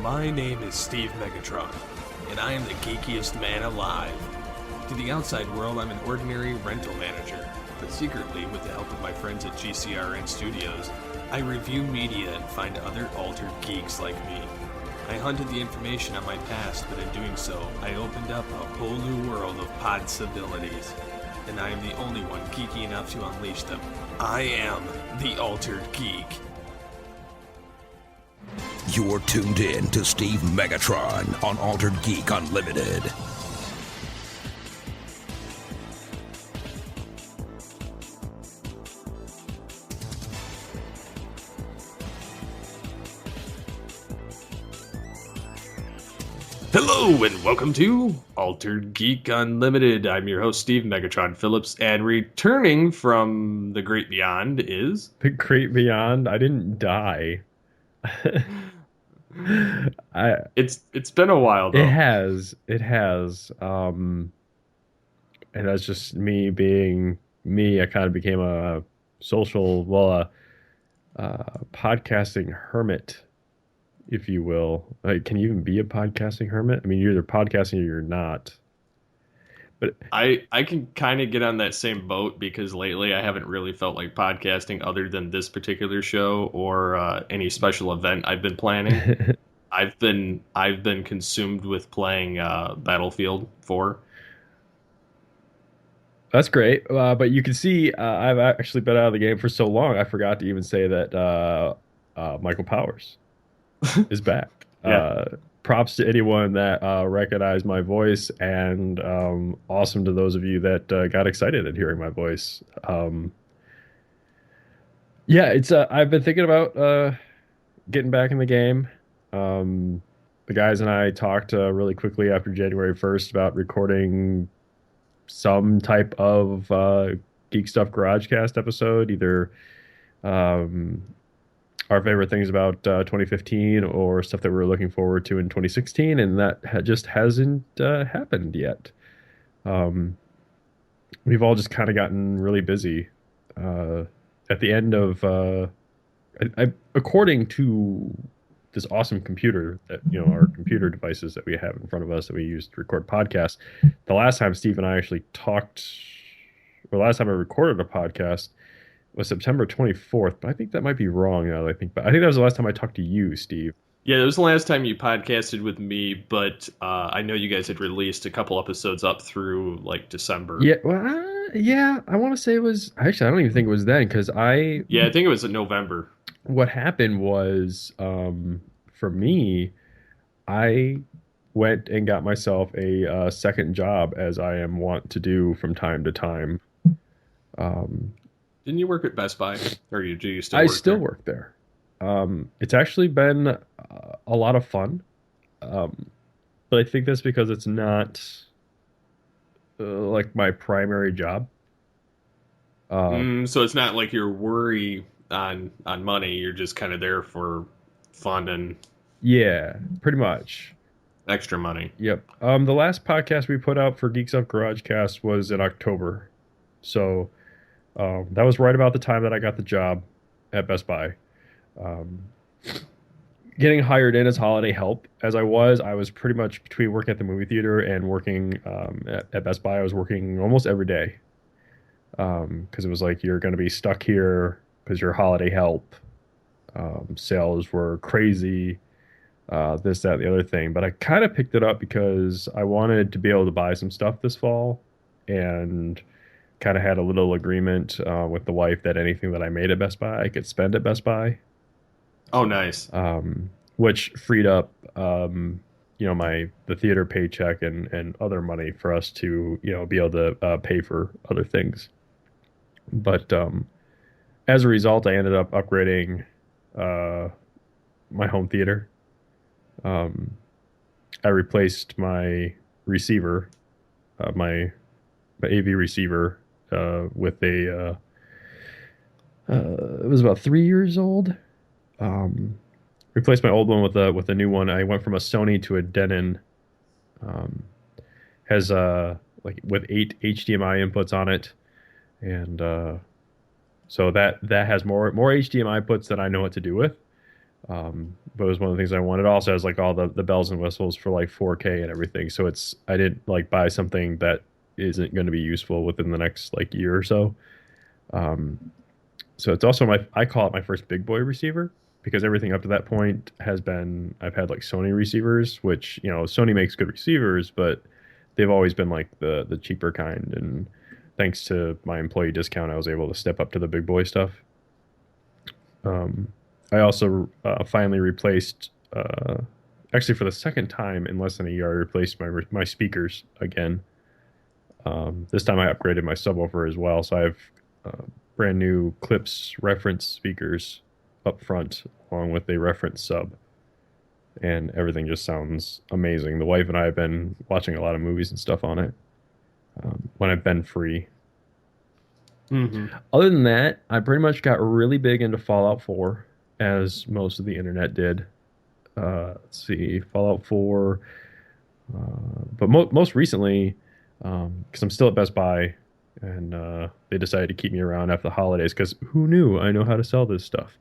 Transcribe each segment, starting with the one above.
My name is Steve Megatron, and I am the geekiest man alive. To the outside world, I'm an ordinary rental manager, but secretly, with the help of my friends at GCRN Studios, I review media and find other altered geeks like me. I hunted the information on my past, but in doing so, I opened up a whole new world of possibilities. And I am the only one geeky enough to unleash them. I am the Altered Geek. You're tuned in to Steve Megatron on Altered Geek Unlimited. Hello and welcome to Altered Geek Unlimited. I'm your host, Steve Megatron Phillips, and returning from the great beyond is... The great beyond? I didn't die. It's been a while, though. It has. And that's just me being me. I kind of became a social, podcasting hermit, if you will. Like, can you even be a podcasting hermit? I mean, you're either podcasting or you're not. But I can kind of get on that same boat because lately I haven't really felt like podcasting other than this particular show or any special event I've been planning. I've been consumed with playing Battlefield 4. That's great. But you can see I've actually been out of the game for so long, I forgot to even say that Michael Powers is back. Yeah. Props to anyone that recognized my voice, and awesome to those of you that got excited at hearing my voice. It's I've been thinking about getting back in the game. The guys and I talked really quickly after January 1st about recording some type of Geek Stuff GarageCast episode, either our favorite things about 2015 or stuff that we were looking forward to in 2016, and that just hasn't happened yet. We've all just kind of gotten really busy. At the end of, according to this awesome computer that, our computer devices that we have in front of us that we use to record podcasts, the last time Steve and I actually talked, or the last time I recorded a podcast was September 24th, but I think that might be wrong now that I think. But I think that was the last time I talked to you, Steve. Yeah, it was the last time you podcasted with me, but I know you guys had released a couple episodes up through like December. Yeah, I want to say it was, actually, I don't even think it was then, because I think it was in November. What happened was, for me, I went and got myself a second job, as I am wont to do from time to time. Didn't you work at Best Buy? Or do you still work there? I still work there. It's actually been a lot of fun. But I think that's because it's not like my primary job. So it's not like you're worried on money. You're just kind of there for fun and... Yeah, pretty much. Extra money. Yep. The last podcast we put out for Geek Stuff GarageCast was in October. So... that was right about the time that I got the job at Best Buy. Getting hired in as holiday help, as I was pretty much between working at the movie theater and working at Best Buy. I was working almost every day because it was like, you're going to be stuck here because you're holiday help. Sales were crazy, this, that, the other thing. But I kind of picked it up because I wanted to be able to buy some stuff this fall, and kind of had a little agreement with the wife that anything that I made at Best Buy, I could spend at Best Buy. Oh, nice. Which freed up, the theater paycheck and other money for us to, be able to pay for other things. But as a result, I ended up upgrading my home theater. I replaced my receiver, my AV receiver, with a it was about 3 years old. Replaced my old one with a new one. I went from a Sony to a Denon. Has with 8 HDMI inputs on it, and so that has more HDMI inputs than I know what to do with. But it was one of the things I wanted. It also has like all the bells and whistles for like 4K and everything. So I didn't like buy something that isn't going to be useful within the next like year or so. Um, so it's also I call it my first big boy receiver because everything up to that point has been I've had like Sony receivers, which Sony makes good receivers, but they've always been like the cheaper kind. And thanks to my employee discount, I was able to step up to the big boy stuff. I also finally replaced, actually for the second time in less than a year, I replaced my speakers again. This time I upgraded my subwoofer as well, so I have brand new Clips reference speakers up front, along with a reference sub, and everything just sounds amazing. The wife and I have been watching a lot of movies and stuff on it when I've been free. Mm-hmm. Other than that, I pretty much got really big into Fallout 4, as most of the internet did. Let's see, Fallout 4. But most recently, because I'm still at Best Buy, and they decided to keep me around after the holidays, because who knew I know how to sell this stuff.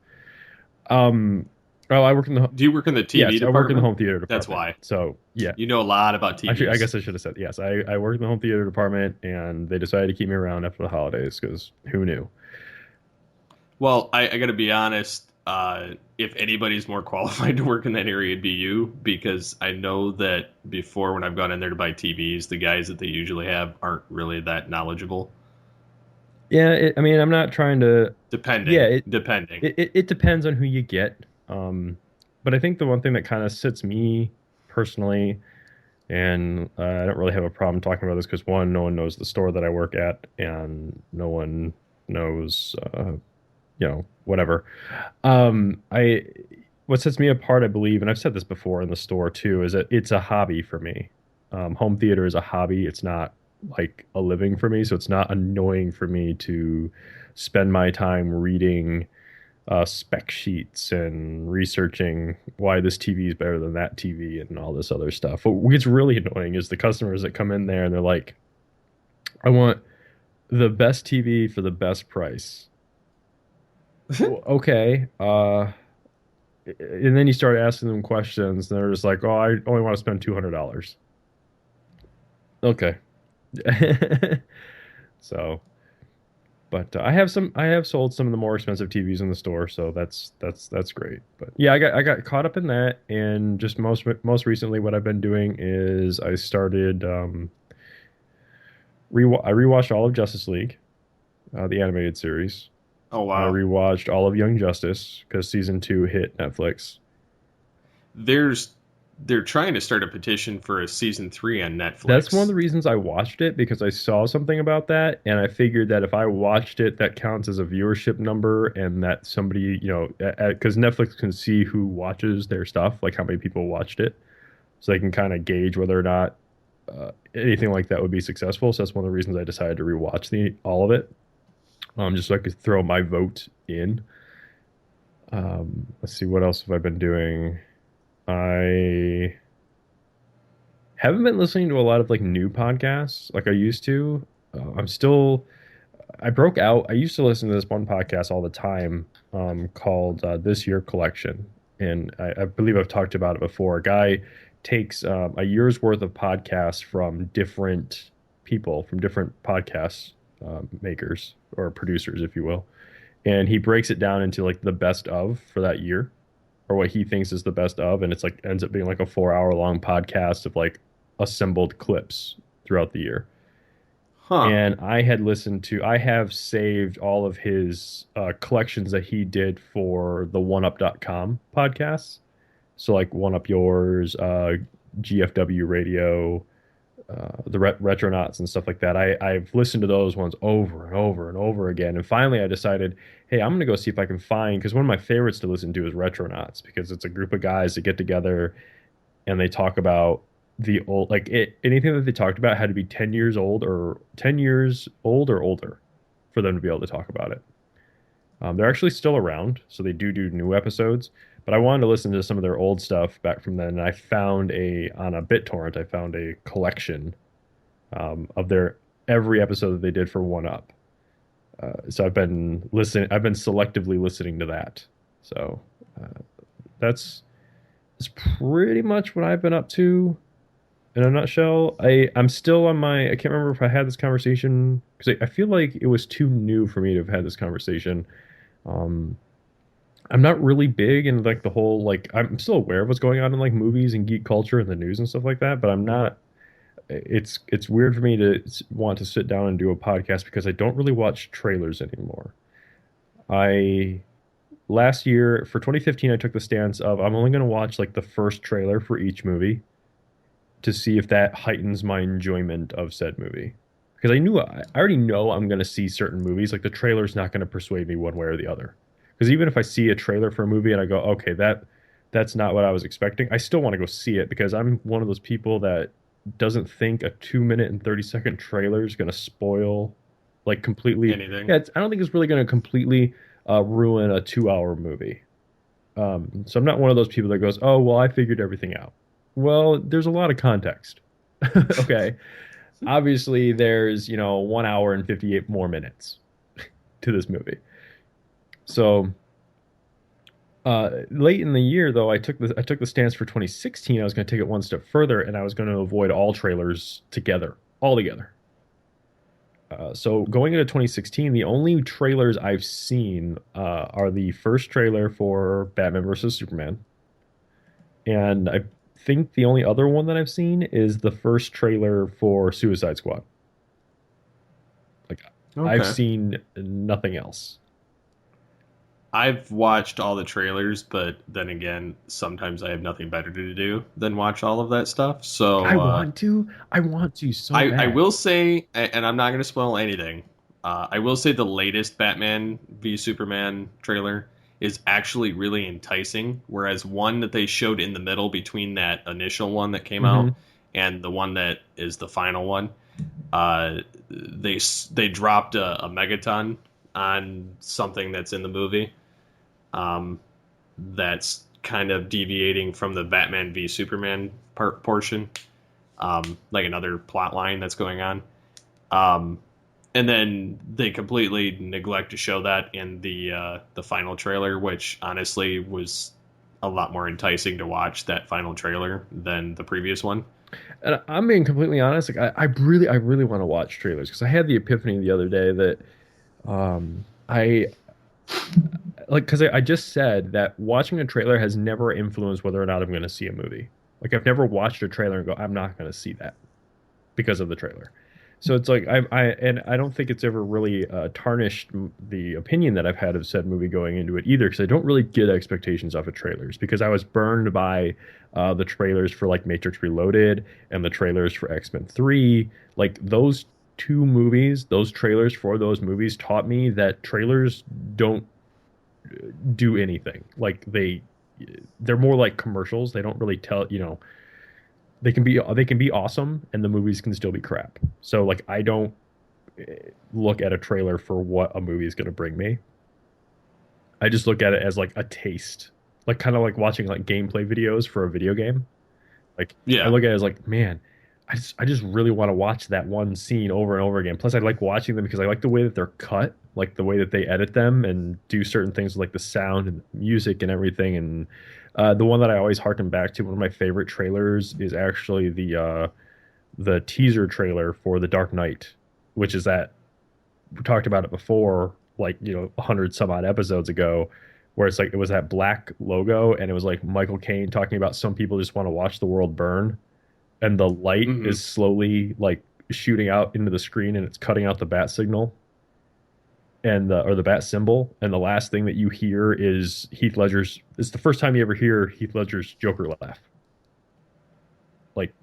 I work in the Do you work in the TV yes, department? I work in the home theater department. That's why. So yeah, you know a lot about TVs. I guess I should have said yes. I work in the home theater department, and they decided to keep me around after the holidays because who knew? Well, I got to be honest. If anybody's more qualified to work in that area, it'd be you, because I know that before, when I've gone in there to buy TVs, the guys that they usually have aren't really that knowledgeable. Yeah, I mean, I'm not trying to. Depending. Yeah, Depending. it depends on who you get. But I think the one thing that kind of sits me personally, and I don't really have a problem talking about this because one, no one knows the store that I work at, and no one knows, whatever. I what sets me apart, I believe, and I've said this before in the store too, is that it's a hobby for me. Home theater is a hobby. It's not like a living for me, so it's not annoying for me to spend my time reading spec sheets and researching why this TV is better than that TV and all this other stuff. What gets really annoying is the customers that come in there and they're like, I want the best TV for the best price. Well, okay. And then you start asking them questions and they're just like, oh, I only want to spend $200. Okay. So, but I have sold some of the more expensive TVs in the store, so that's great. But yeah, I got caught up in that, and just most recently, what I've been doing is I started I rewatched all of Justice League, the animated series. Oh I wow. rewatched all of Young Justice because season 2 hit Netflix. They're trying to start a petition for a season 3 on Netflix. That's one of the reasons I watched it, because I saw something about that, and I figured that if I watched it, that counts as a viewership number, and that somebody, because Netflix can see who watches their stuff, like how many people watched it, so they can kind of gauge whether or not anything like that would be successful. So that's one of the reasons I decided to rewatch all of it, just so I could throw my vote in. Let's see, what else have I been doing? I haven't been listening to a lot of like new podcasts like I used to. I broke out. I used to listen to this one podcast all the time called This Year Collection. And I believe I've talked about it before. A guy takes a year's worth of podcasts from different people, from different podcast makers or producers, if you will. And he breaks it down into like the best of for that year, or what he thinks is the best of, and it's like ends up being like a 4 hour long podcast of like assembled clips throughout the year. Huh. And I have saved all of his collections that he did for the OneUp.com podcasts. So like One Up Yours, GFW Radio, the Retronauts and stuff like that. I've listened to those ones over and over and over again. And finally I decided, hey, I'm going to go see if I can find, because one of my favorites to listen to is Retronauts, because it's a group of guys that get together and they talk about the old, anything that they talked about had to be 10 years old or older for them to be able to talk about it. They're actually still around, so they do new episodes. But I wanted to listen to some of their old stuff back from then, and I found on a BitTorrent, I found a collection of their every episode that they did for One Up. So I've been selectively listening to that. So that's pretty much what I've been up to in a nutshell. I'm still on my. I can't remember if I had this conversation because I feel like it was too new for me to have had this conversation. Um, I'm not really big in like the whole like I'm still aware of what's going on in like movies and geek culture and the news and stuff like that, but I'm not. It's weird for me to want to sit down and do a podcast because I don't really watch trailers anymore. I last year for 2015 I took the stance of I'm only going to watch like the first trailer for each movie to see if that heightens my enjoyment of said movie. Because I already know I'm going to see certain movies. Like the trailer's not going to persuade me one way or the other. Because even if I see a trailer for a movie and I go, okay, that's not what I was expecting, I still want to go see it because I'm one of those people that doesn't think a 2 minute and 30-second trailer is going to spoil like completely. Anything. Yeah, I don't think it's really going to completely ruin a 2 hour movie. So I'm not one of those people that goes, oh, well, I figured everything out. Well, there's a lot of context. Okay. Obviously, there's, 1 hour and 58 more minutes to this movie. So, late in the year, though, I took the stance for 2016. I was going to take it one step further, and I was going to avoid all trailers altogether. So going into 2016, the only trailers I've seen are the first trailer for Batman versus Superman, and I think the only other one that I've seen is the first trailer for Suicide Squad. Like I've Okay. seen nothing else. I've watched all the trailers, but then again, sometimes I have nothing better to do than watch all of that stuff. I So want to. I want to so I bad. will say, and I'm not going to spoil anything. I will say the latest Batman v Superman trailer is actually really enticing, whereas one that they showed in the middle between that initial one that came Hmm. out and the one that is the final one, they dropped a megaton on something that's in the movie. That's kind of deviating from the Batman v Superman portion, like another plot line that's going on. Um, and then they completely neglect to show that in the final trailer, which honestly was a lot more enticing to watch that final trailer than the previous one. And I'm being completely honest. Like I really want to watch trailers because I had the epiphany the other day that I like because I just said that watching a trailer has never influenced whether or not I'm going to see a movie. Like I've never watched a trailer and go, I'm not going to see that because of the trailer. So it's like I don't think it's ever really tarnished the opinion that I've had of said movie going into it either because I don't really get expectations off of trailers because I was burned by the trailers for like Matrix Reloaded and the trailers for X-Men 3. Like those two movies, those trailers for those movies taught me that trailers don't do anything. Like they're more like commercials. They don't really tell. They can be awesome and the movies can still be crap. So like I don't look at a trailer for what a movie is going to bring me. I just look at it as like a taste. Like kind of like watching like gameplay videos for a video game. Like I Yeah. look at it as like, man, I just really want to watch that one scene over and over again. Plus, I like watching them because I like the way that they're cut, like the way that they edit them and do certain things like the sound and music and everything. And the one that I always harken back to, one of my favorite trailers, is actually the teaser trailer for The Dark Knight, which is that we talked about it before, like 100 some odd episodes ago, where it's like it was that black logo and it was like Michael Caine talking about some people just want to watch the world burn and the light Hmm. is slowly like shooting out into the screen and it's cutting out the bat signal and or the bat symbol, and the last thing that you hear is Heath Ledger's. It's the first time you ever hear Heath Ledger's Joker laugh. Like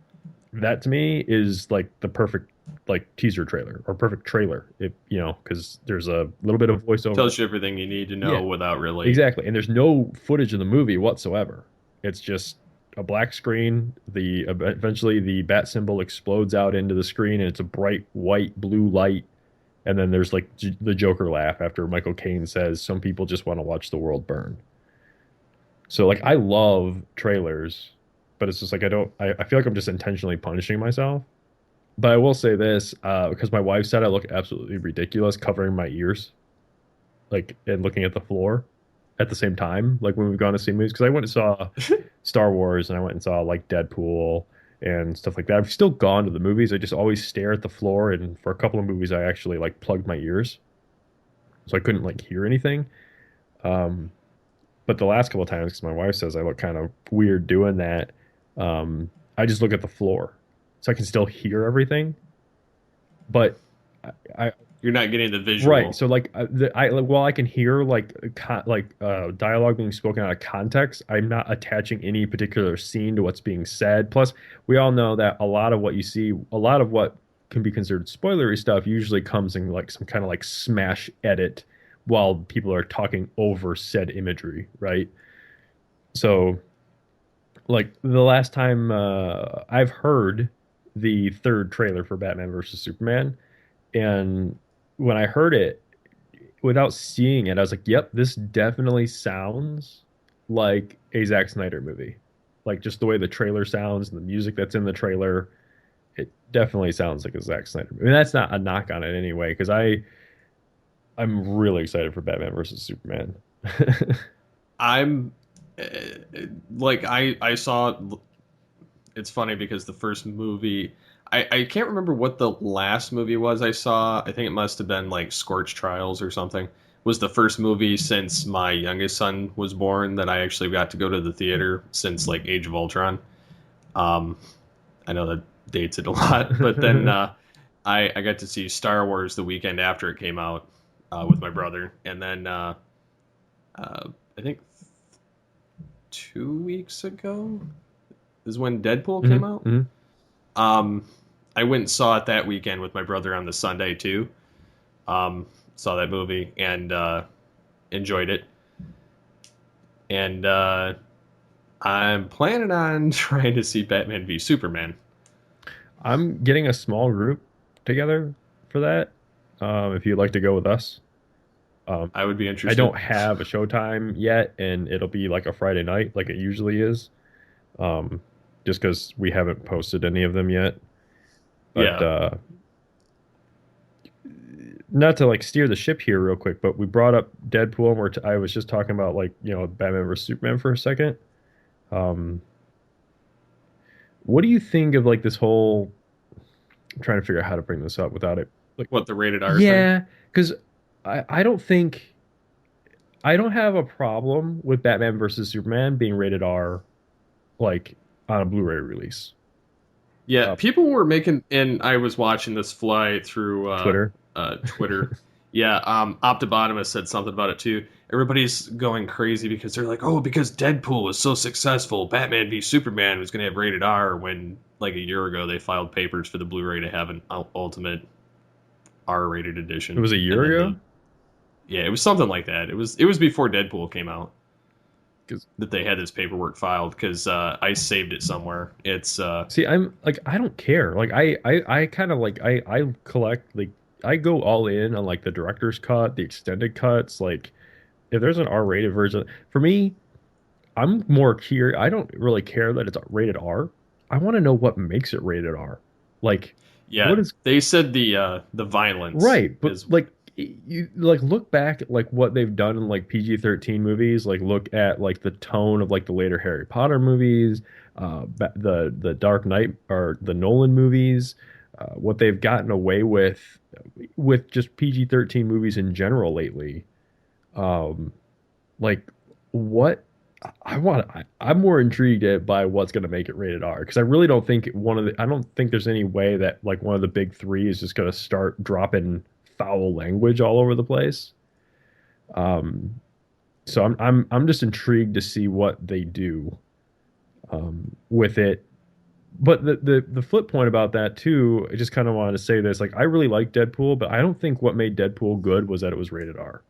that to me is like the perfect like teaser trailer or perfect trailer. If because there's a little bit of voiceover. Tells you everything you need to Yeah, know without really. exactly. And there's no footage of the movie whatsoever. It's just a black screen. The eventually the bat symbol explodes out into the screen, and it's a bright white blue light. And then there's like the Joker laugh after Michael Caine says, "Some people just want to watch the world burn." So like I love trailers, but it's just like I don't. I feel like I'm just intentionally punishing myself. But I will say this because my wife said I look absolutely ridiculous covering my ears, like and looking at the floor. at the same time, like when we've gone to see movies. Because I went and saw Star Wars, and I went and saw like Deadpool and stuff like that. I've still gone to the movies. I just always stare at the floor, and for a couple of movies, I actually like plugged my ears, so I couldn't like hear anything. Um, but the last couple of times, because my wife says I look kind of weird doing that, I just look at the floor, so I can still hear everything. But I You're not getting the right. visual. So like I like while I can hear like dialogue being spoken out of context, I'm not attaching any particular scene to what's being said. Plus, we all know that a lot of what you see, a lot of what can be considered spoilery stuff usually comes in like some kind of like smash edit while people are talking over said imagery, right? So like the last time I've heard the third trailer for Batman versus Superman, and when I heard it without seeing it, I was like, "Yep, this definitely sounds like a Zack Snyder movie." Like just the way the trailer sounds and the music that's in the trailer, it definitely sounds like a Zack Snyder movie. And that's not a knock on it anyway, because I'm really excited for Batman versus Superman. I'm uh, like I saw. It's funny because the first movie, I can't remember what the last movie was I saw. I think it must have been like Scorch Trials or something. Was the first movie since my youngest son was born that I actually got to go to the theater since like Age of Ultron. Um, I know that dates it a lot, but then I got to see Star Wars the weekend after it came out with my brother, and then I think 2 weeks ago is when Deadpool came Mhm, out. mhm. Um, I went and saw it that weekend with my brother on the Sunday too. Saw that movie and enjoyed it. And I'm planning on trying to see Batman v Superman. I'm getting a small group together for that. If you'd like to go with us. Um, I would be I interested. don't have a showtime yet, and it'll be like a Friday night, like it usually is. Um, just because we haven't posted any of them yet. But Yeah. not to like steer the ship here real quick, but we brought up Deadpool, and I was just talking about like Batman versus Superman for a second. Um, what do you think of like this whole? I'm trying to figure out how to bring this up without it like What, the rated R thing? yeah, because I don't think I don't have a problem with Batman versus Superman being rated R like on a Blu-ray release. Yeah, people were making, and I was watching this fly through Twitter. Twitter. Yeah, Optibotimus said something about it too. Everybody's going crazy because they're like, oh, because Deadpool was so successful, Batman v Superman was going to have rated R. When like a year ago they filed papers for the Blu-ray to have an ultimate R-rated It edition, was a and year then ago. yeah, it was something like that. It was before Deadpool came out 'Cause that they had this paperwork filed because I saved it somewhere. It's see, I'm like I don't care. Like I kind of like I collect like I go all in on like the director's cut, the extended cuts. Like if there's an R-rated version, for me, I'm more curious. I don't really care that it's rated R. I want to know what makes it rated R. Like what yeah. is They said the violence right, but is like you like look back at like what they've done in like PG-13 movies, like look at like the tone of like the later Harry Potter movies, the Dark Knight or the Nolan movies, what they've gotten away with just PG-13 movies in general lately. Um, like what I'm more intrigued by what's going to make it rated R because I really don't think I don't think there's any way that like one of the big three is just going to start dropping foul language all over the place. Um, so I'm just intrigued to see what they do with it. But the flip point about that too, I just kind of wanted to say this. Like I really like Deadpool, but I don't think what made Deadpool good was that it was rated R.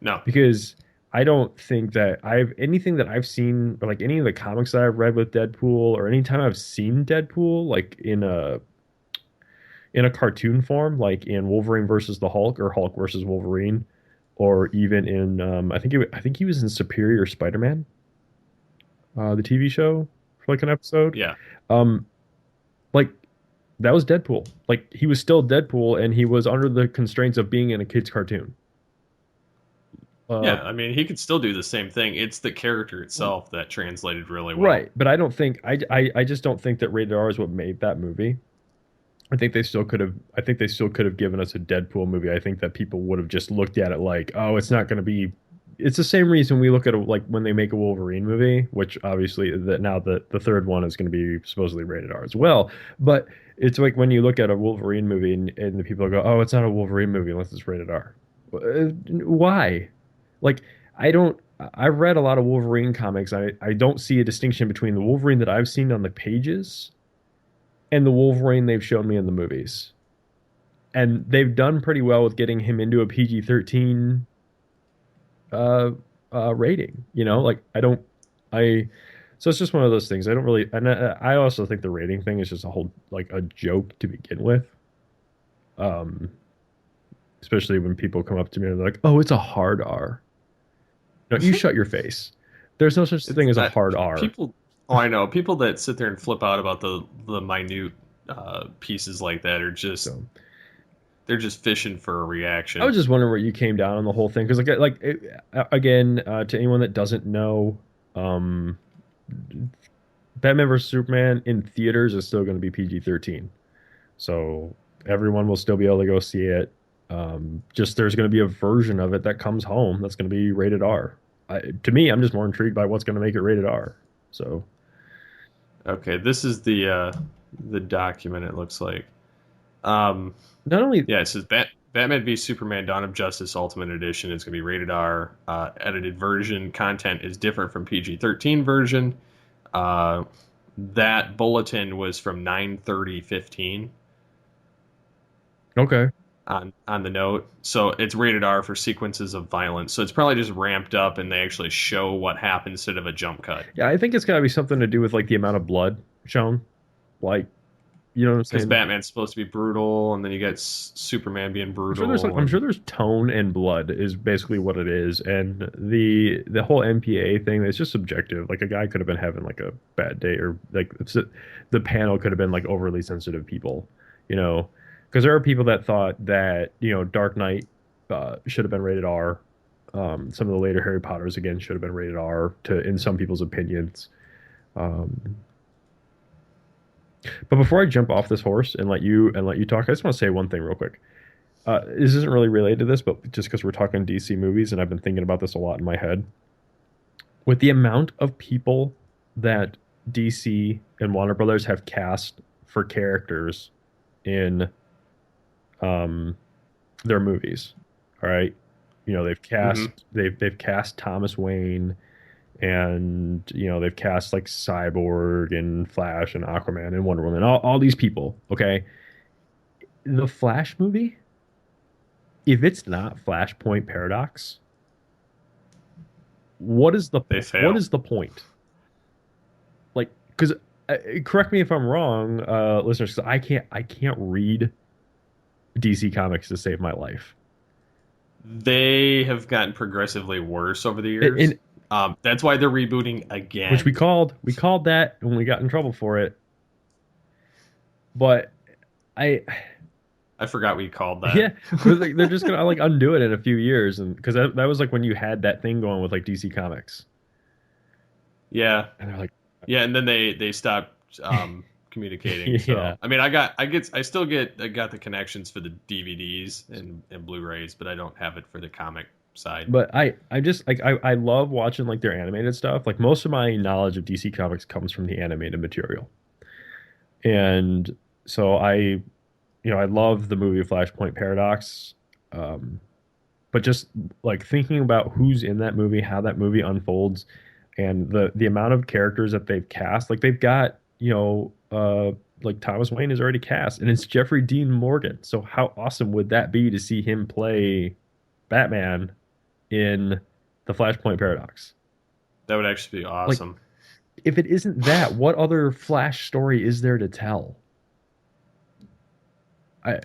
no. Because I don't think that I've anything that I've seen or like any of the comics that I've read with Deadpool or anytime I've seen Deadpool like in a cartoon form like in Wolverine versus the Hulk or Hulk versus Wolverine or even in I think he was in Superior Spider-Man the TV show for like an episode Yeah. um like that was Deadpool, like he was still Deadpool and he was under the constraints of being in a kid's cartoon. Uh, Yeah, I mean, he could still do the same thing. It's the character itself that translated really well. right, but I don't think I just don't think that rated R is what made that movie. I think they still could have. I think they still could have given us a Deadpool movie. I think that people would have just looked at it like, oh, it's not going to be. It's the same reason we look at like when they make a Wolverine movie, which obviously that now the third one is going to be supposedly rated R as well. But it's like when you look at a Wolverine movie and the people go, oh, it's not a Wolverine movie unless it's rated R. Why? Like I don't. I've read a lot of Wolverine comics. I don't see a distinction between the Wolverine that I've seen on the pages and the Wolverine they've shown me in the movies. And they've done pretty well with getting him into a PG-13 uh, rating. You know, like I don't, I. So it's just one of those things. I don't really, and I also think the rating thing is just a whole like a joke to begin with. Um, Especially when people come up to me and they're like, "Oh, it's a hard R." No, you shut your face. There's no such thing It's as a that hard R. people. Oh, I know. People that sit there and flip out about the minute pieces like that are just So they're just fishing for a I reaction. was just wondering where you came down on the whole thing because again, to anyone that doesn't know, um, Batman vs Superman in theaters is still going to be PG-13, so everyone will still be able to go see it. Just there's going to be a version of it that comes home that's going to be rated R. To me, I'm just more intrigued by what's going to make it rated R. So Okay, this is the document. It looks like. not only Yeah, it says Batman v Superman: Dawn of Justice Ultimate Edition is going to be rated R. Edited version content is different from PG-13 version. Uh, that bulletin was from 9/30/15 okay, on the note. So it's rated R for sequences of violence. So it's probably just ramped up and they actually show what happened instead of a jump cut. yeah, I think it's got to be something to do with like the amount of blood shown, like you know what I'm Because saying. Batman's supposed to be brutal, and then you get Superman being brutal, I'm sure and there's tone and blood is basically what it is, and the whole MPA thing is just subjective. Like a guy could have been having like a bad day, or like the panel could have been like overly sensitive people, you know, because there are people that thought that Dark Knight should have been rated R. Some of the later Harry Potters again should have been rated R to in some people's opinions. Um, but before I jump off this horse and let you talk, I just want to say one thing real quick. This isn't really related to this, but just because we're talking DC movies, and I've been thinking about this a lot in my head, with the amount of people that DC and Warner Brothers have cast for characters in um, their movies. All right, they've cast Mhm. they've cast Thomas Wayne, and they've cast like Cyborg and Flash and Aquaman and Wonder Woman, all these people. Okay, the Flash movie, if it's not Flashpoint Paradox, They what fail. is the point? Like, because correct me if I'm wrong, listeners, 'cause I can't read DC comics to save my life. They have gotten progressively worse over the years. And That's why they're rebooting which we again. called that and we got in trouble for it. But I I forgot we called that. yeah, they're just gonna like undo it in a few years, and because that was like when you had that thing going with like DC Comics, Yeah, and they're like, yeah, and then they stopped communicating. So yeah. I mean, I got the connections for the DVDs and Blu-rays, but I don't have it for the comic side. But I just like I love watching like their animated stuff. Like most of my knowledge of DC Comics comes from the animated material, and so I love the movie Flashpoint Paradox. Um, but just like thinking about who's in that movie, how that movie unfolds, and the amount of characters that they've cast, like they've got like Thomas Wayne is already cast, and it's Jeffrey Dean Morgan. So how awesome would that be to see him play Batman in the Flashpoint Paradox? That would actually be Like, awesome. if it isn't that, what other Flash story is there to tell? I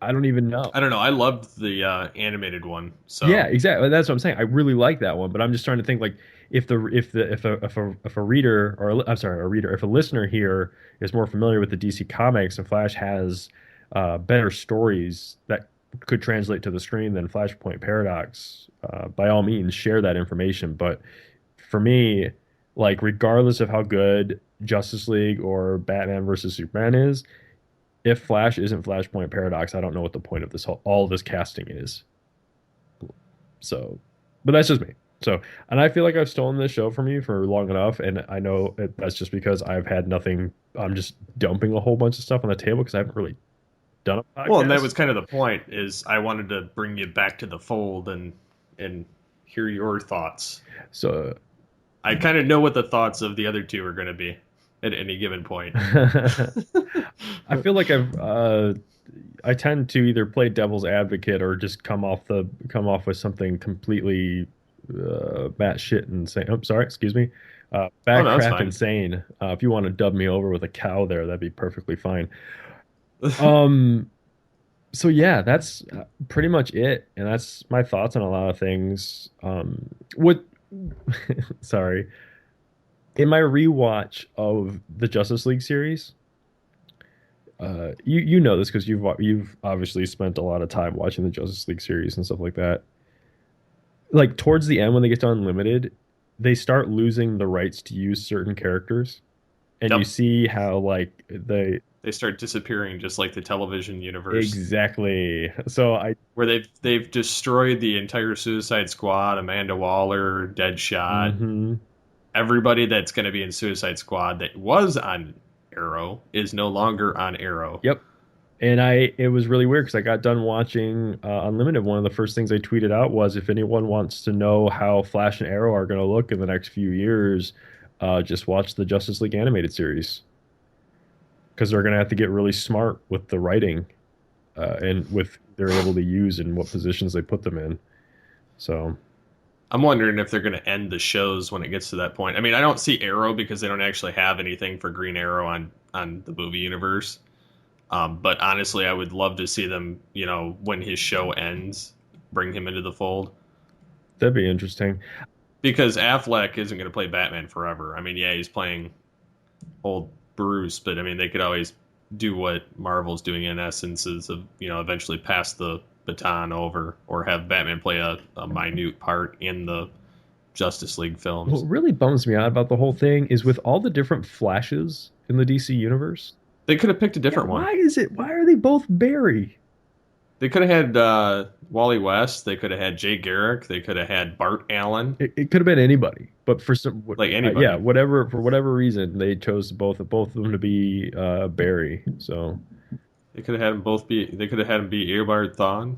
I don't even know. I don't know. I loved the animated one. Yeah, So exactly. That's what I'm saying. I really like that one, but I'm just trying to think like if a reader or I'm sorry, a reader, if a listener here is more familiar with the DC comics and Flash has better stories that could translate to the screen, then Flashpoint Paradox, by all means, share that information. But for me, like, regardless of how good Justice League or Batman versus Superman is, if Flash isn't Flashpoint Paradox, I don't know what the point of all this casting is. So, but that's just me. So, and I feel like I've stolen this show from you for long enough, and I know that's just because I've had nothing. I'm just dumping a whole bunch of stuff on the table because I haven't really done a podcast. Well, and that was kind of the point. Is I wanted to bring you back to the fold and hear your thoughts. So, I kind of know what the thoughts of the other two are going to be at any given point. I feel like I tend to either play devil's advocate or just come off with something completely batshit insane. Oh, sorry, excuse me. Bad crap insane. If you want to dub me over with a cow there, that'd be perfectly fine. So yeah, that's pretty much it, and that's my thoughts on a lot of things. What? Sorry. In my rewatch of the Justice League series, you know this because you've obviously spent a lot of time watching the Justice League series and stuff like that. Like towards the end, when they get to Unlimited, they start losing the rights to use certain characters, and you see how like they start disappearing, just like the television universe. Exactly. So where they've destroyed the entire Suicide Squad, Amanda Waller, Deadshot, everybody that's going to be in Suicide Squad that was on Arrow is no longer on Arrow. Yep. And it was really weird because I got done watching Unlimited. One of the first things I tweeted out was, if anyone wants to know how Flash and Arrow are going to look in the next few years, just watch the Justice League animated series. Because they're going to have to get really smart with the writing and with they're able to use and what positions they put them in. So I'm wondering if they're going to end the shows when it gets to that point. I mean, I don't see Arrow because they don't actually have anything for Green Arrow on the movie universe. But honestly, I would love to see them, when his show ends, bring him into the fold. That'd be interesting. Because Affleck isn't going to play Batman forever. I mean, yeah, he's playing old Bruce, but I mean, they could always do what Marvel's doing in essence is, eventually pass the baton over or have Batman play a minute part in the Justice League films. What really bums me out about the whole thing is with all the different Flashes in the DC universe, they could have picked a different one. Why are they both Barry? They could have had Wally West. They could have had Jay Garrick. They could have had Bart Allen. It could have been anybody, but for anybody, for whatever reason, they chose both of them to be Barry. So they could have had them both be. They could have had him be Eobard Thawne.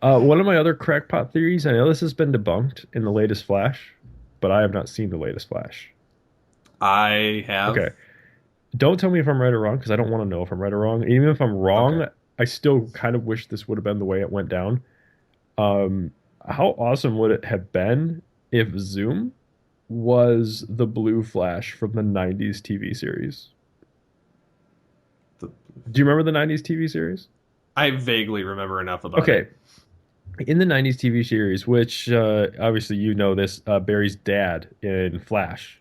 One of my other crackpot theories. I know this has been debunked in the latest Flash, but I have not seen the latest Flash. I have. Okay. Don't tell me if I'm right or wrong, because I don't want to know if I'm right or wrong. Even if I'm wrong, okay. I still kind of wish this would have been the way it went down. How awesome would it have been if Zoom was the Blue Flash from the 90s TV series? Do you remember the 90s TV series? I vaguely remember enough about it. Okay. In the 90s TV series, which obviously you know this, Barry's dad in Flash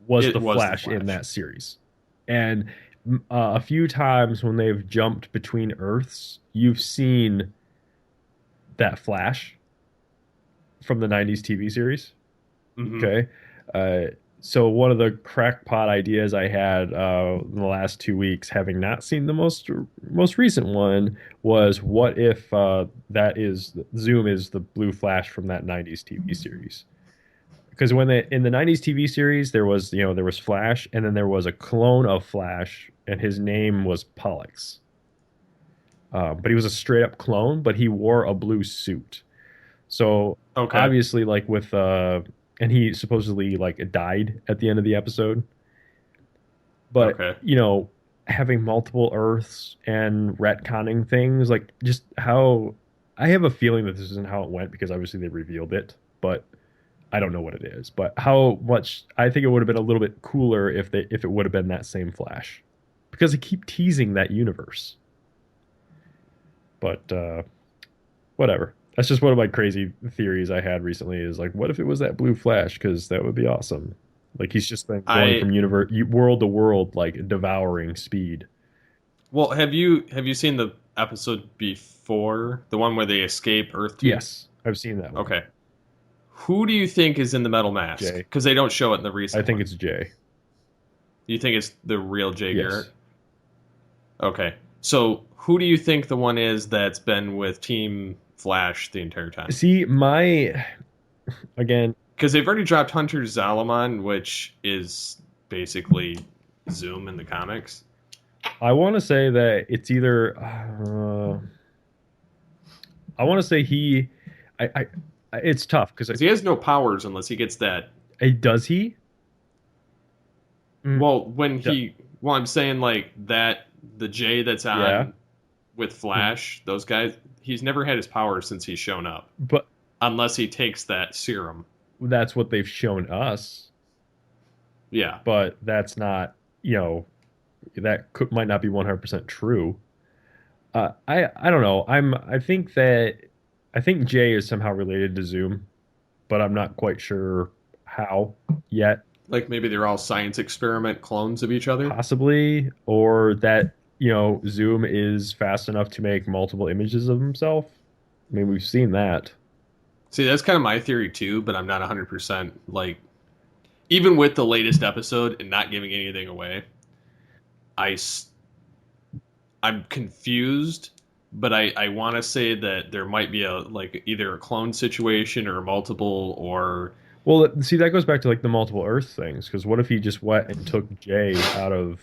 was the Flash in that series. And a few times when they've jumped between Earths, you've seen that Flash from the 90s TV series. Mm-hmm. Okay. So one of the crackpot ideas I had in the last 2 weeks, having not seen the most recent one, was what if Zoom is the Blue Flash from that 90s TV series? Because in the 90s TV series, there was Flash, and then there was a clone of Flash, and his name was Pollux. But he was a straight up clone, but he wore a blue suit. So obviously, like with and he supposedly like died at the end of the episode. But having multiple Earths and retconning things, like just how I have a feeling that this isn't how it went, because obviously they revealed it, but I don't know what it is. But how much I think it would have been a little bit cooler if it would have been that same Flash, because they keep teasing that universe. But whatever. That's just one of my crazy theories I had recently. Is like, what if it was that Blue Flash? Because that would be awesome. Like he's just been going from world to world, like devouring speed. Well, have you seen episode before, the one where they escape Earth 2? Yes, I've seen that one. Okay. Who do you think is in the metal mask? Jay. Because they don't show it in the recent I think one. it's Jay. You think it's the real Jay Yes. Garrett? Okay. So who do you think the one is that's been with Team Flash the entire time? See, again, Because they've already dropped Hunter Zolomon, which is basically Zoom in the comics. I want to say that it's either. I want to say he. It's tough because He has no powers unless he gets that. does he? Well, well, I'm saying like that the Jay that's on Yeah. with Flash, those guys, he's never had his powers since he's shown up, But unless he takes that serum. that's what they've shown us. Yeah, But that's not. Might not be 100% true. I don't know. I think Jay is somehow related to Zoom, but I'm not quite sure how yet. like maybe they're all science experiment clones of each other. Possibly, or that Zoom is fast enough to make multiple images of himself. I mean, we've seen that. See, that's kind of my theory too, but I'm not 100% like. Even with the latest episode and not giving anything away, I'm confused, but I want to say that there might be either a clone situation or multiple or. Well, see, that goes back to like the multiple Earth things. Because what if he just went and took Jay out of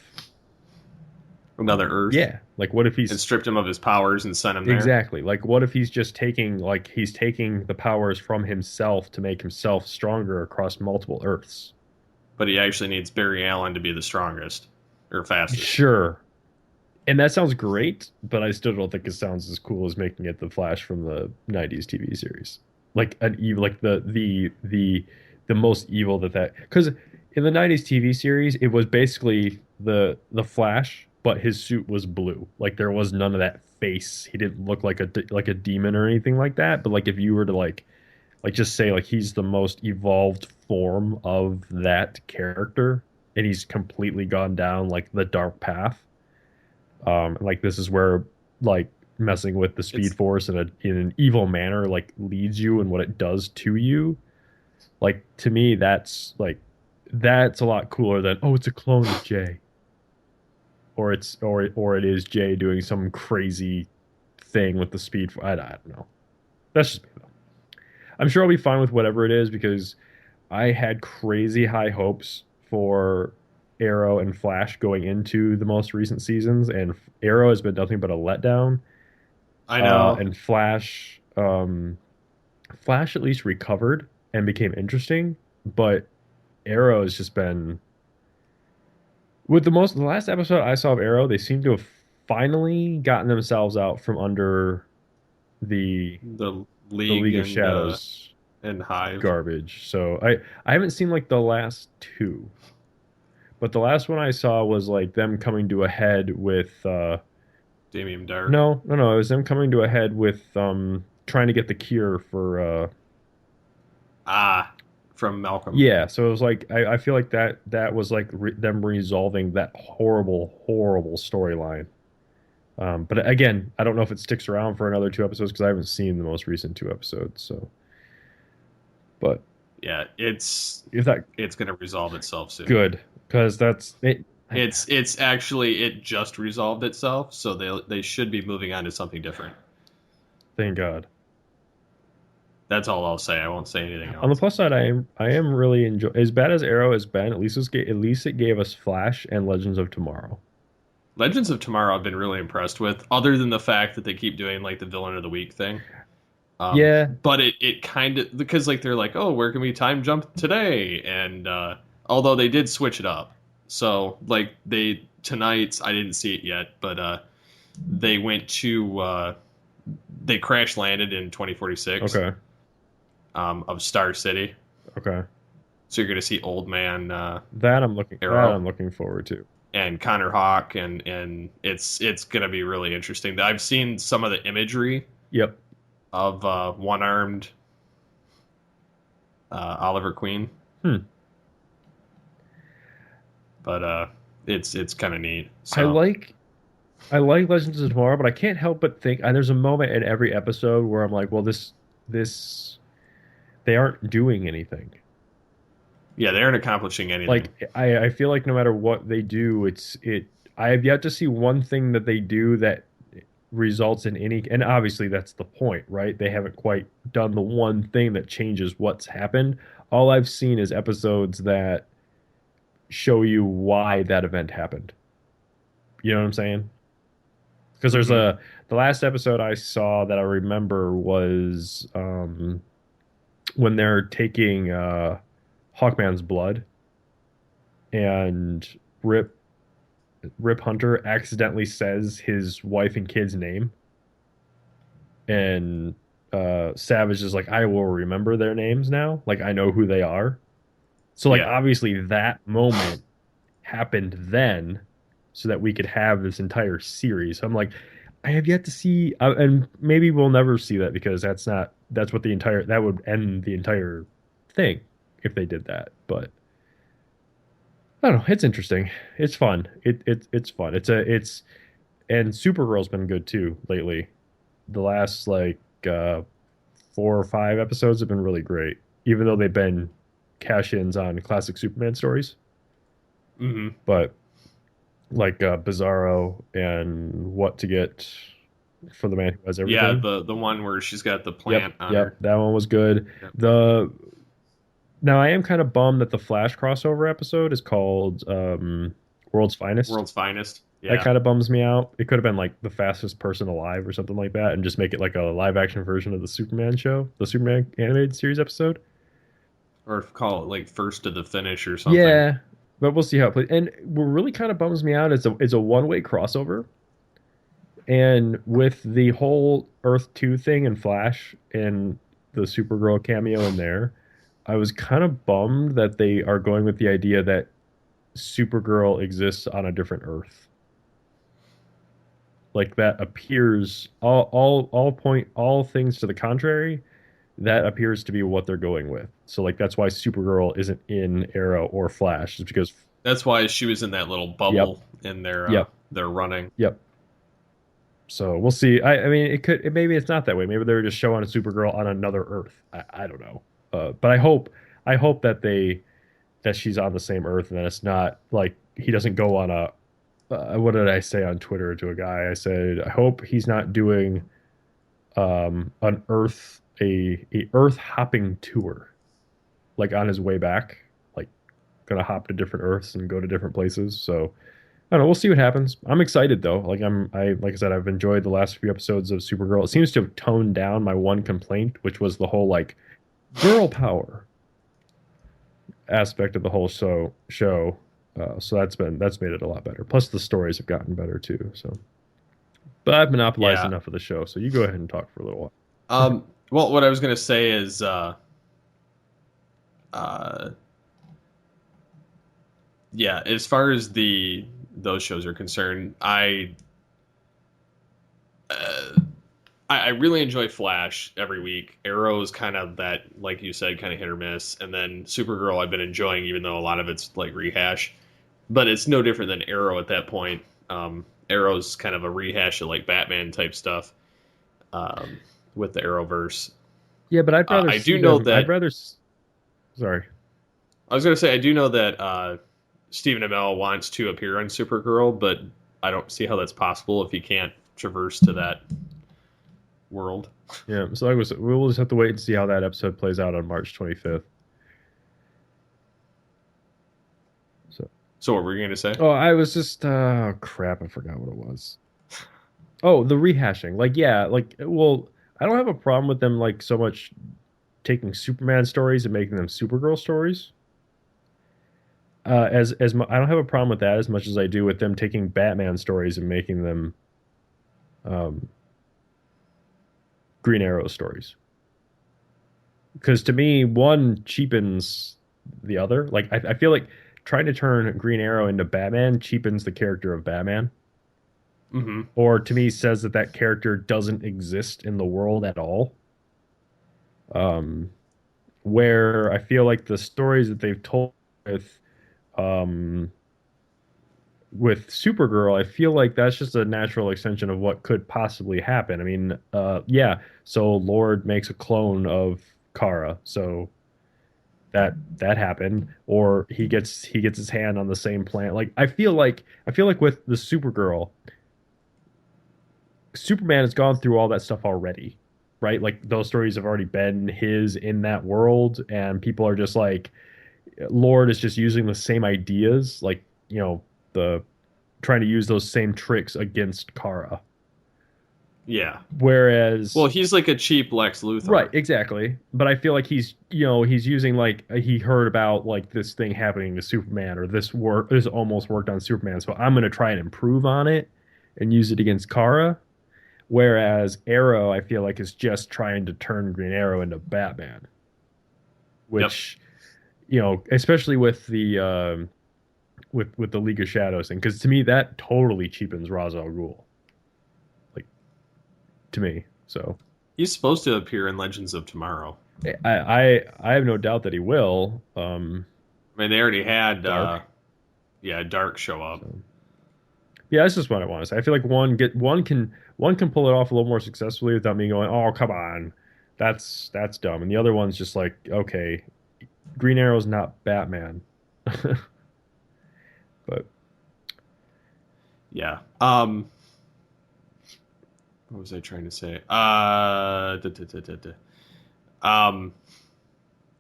Another Earth? Yeah, like what if he's and stripped him of his powers and sent him there? exactly like what if he's just taking the powers from himself to make himself stronger across multiple Earths? But he actually needs Barry Allen to be the strongest or fastest. Sure. And that sounds great, but I still don't think it sounds as cool as making it the Flash from the '90s TV series. Like an evil, like the most evil because in the '90s TV series it was basically the Flash, but his suit was blue. Like there was none of that face. He didn't look like a demon or anything like that. But like if you were to like just say like he's the most evolved form of that character, and he's completely gone down like the dark path. Like this is where like messing with the Speed Force in an evil manner like leads you and what it does to you. Like to me, that's a lot cooler than it's a clone of Jay, or it is Jay doing some crazy thing with the Speed Force. I don't know. That's just me though. I'm sure I'll be fine with whatever it is because I had crazy high hopes for Arrow and Flash going into the most recent seasons, and Arrow has been nothing but a letdown. I know. And Flash at least recovered and became interesting, but Arrow has just been the last episode I saw of Arrow, they seem to have finally gotten themselves out from under the League of Shadows and Hive garbage. So I haven't seen like the last two. But the last one I saw was like them coming to a head with Damian Dark. No, it was them coming to a head with trying to get the cure for from Malcolm. Yeah, so it was like I feel like that was like them resolving that horrible storyline. But again, I don't know if it sticks around for another 2 episodes because I haven't seen the most recent 2 episodes. So, but yeah, it's going to resolve itself soon. Good, because that's it. It's actually it just resolved itself, so they should be moving on to something different. Thank God. That's all I'll say. I won't say anything else. On the plus side, I am really enjoying. As bad as Arrow has been, at least it gave us Flash and Legends of Tomorrow. Legends of Tomorrow I've been really impressed with, other than the fact that they keep doing like the villain of the week thing. Yeah, but it kind of because like they're like, oh, where can we time jump today? And although they did switch it up, so like tonight's I didn't see it yet, but they went to they crash landed in 2046. Okay. Of Star City. Okay. So you're gonna see Old Man. That I'm looking forward to. And Connor Hawke, and it's gonna be really interesting. I've seen some of the imagery. Yep. Of one-armed Oliver Queen. But it's kind of neat. So. I like I like Legends of Tomorrow, but I can't help but think, and there's a moment in every episode where I'm like, well, this they aren't doing anything. Yeah, they aren't accomplishing anything. Like I feel like no matter what they do, I have yet to see one thing that they do that results in any, and obviously that's the point, right? They haven't quite done the one thing that changes what's happened. All I've seen is episodes that show you why that event happened. You know what I'm saying? Because Hmm. the last episode I saw that I remember was when they're taking Hawkman's blood and Rip Hunter accidentally says his wife and kid's name, and Savage is like, I will remember their names now. Like, I know who they are. So, like, Yeah. obviously, that moment happened then so that we could have this entire series. I'm like, I have yet to see, and maybe we'll never see that because that's what that would end the entire thing if they did that. But I don't know. It's interesting. It's fun. It's fun. And Supergirl's been good too lately. The last like 4 or 5 episodes have been really great, even though they've been cash-ins on classic Superman stories. Hmm. But like Bizarro and What to Get for the Man Who Has Yeah, Everything. the one where she's got the Yep, plant on yep, her. that one was good. Yep. The Now I am kind of bummed that the Flash crossover episode is called World's Finest. World's Finest. That Yeah. kind of bums me out. It could have been like the fastest person alive or something like that, and just make it like a live action version of the Superman show, the Superman animated series episode. Or call it like first to the finish or something. Yeah, but we'll see how it plays. And what really kind of bums me out is it's a one way crossover, and with the whole Earth 2 thing and Flash and the Supergirl cameo in there, I was kind of bummed that they are going with the idea that Supergirl exists on a different Earth. Like that appears all things to the contrary, that appears to be what they're going with. So like that's why Supergirl isn't in Arrow or Flash, is because That's why she was in that little yep, bubble in yep, their running. yep. So we'll see. I mean, maybe it's not that way. Maybe they're just showing a Supergirl on another Earth. I don't know. But I hope that that she's on the same Earth and that it's not like he doesn't go on a what did I say on Twitter to a guy? I said I hope he's not doing an a Earth hopping tour like on his way back, like gonna hop to different Earths and go to different places. So I don't know. We'll see what happens. I'm excited though. Like I said, I've enjoyed the last few episodes of Supergirl. It seems to have toned down my one complaint, which was the whole like girl power aspect of the whole show. So that's made it a lot better. Plus the stories have gotten better too. So, but I've monopolized Yeah. enough of the show. So you go ahead and talk for a little while. Well, what I was gonna say is, uh, yeah, as far as the those shows are concerned, uh, I really enjoy Flash every week. Arrow is kind of that, like you said, kind of hit or miss, and then Supergirl I've been enjoying, even though a lot of it's like rehash. But it's no different than Arrow at that point. Arrow's kind of a rehash of like Batman type stuff um, with the Arrowverse. Yeah, but I'd rather I do see know them. that Sorry. I was going to say I do know that Stephen Amell wants to appear on Supergirl, but I don't see how that's possible if he can't traverse to that world. Yeah. So we'll just have to wait and see how that episode plays out on March 25th. So, So what were you going to say? oh, I was just crap. I forgot what it was. Oh, the rehashing. Like, yeah, like, well, I don't have a problem with them like so much taking Superman stories and making them Supergirl stories. I don't have a problem with that as much as I do with them taking Batman stories and making them um, Green Arrow stories. Because to me, one cheapens the other. Like, I feel like trying to turn Green Arrow into Batman cheapens the character of Batman, Hmm. or to me says that that character doesn't exist in the world at all. Um, where I feel like the stories that they've told with um, with Supergirl, I feel like that's just a natural extension of what could possibly happen. I mean, yeah, so Lord makes a clone of Kara, so that happened, or he gets his hand on the same planet. Like I feel like with the Supergirl, Superman has gone through all that stuff already, right? Like those stories have already been his in that world, and people are just like, Lord is just using the same ideas, like, the trying to use those same tricks against Kara. Yeah. Whereas, Well, he's like a cheap Lex right, Luthor. exactly. But I feel like he's using like he heard about like this thing happening to Superman or this almost worked on Superman, so I'm gonna try and improve on it and use it against Kara. Whereas Arrow, I feel like is just trying to turn Green Arrow into Batman, Yep. which especially with the with the League of Shadows thing, because to me that totally cheapens Ra's al Ghul, like to me. So He's supposed to appear in Legends of Tomorrow. I have no doubt that he will. I mean, they already had, Dark. yeah, Dark show up. So yeah, that's just what I want to say. I feel like one can pull it off a little more successfully without me going, oh come on, that's dumb, and the other one's just like, okay, Green Arrow's not Batman, but Yeah. What was I trying to say? Um,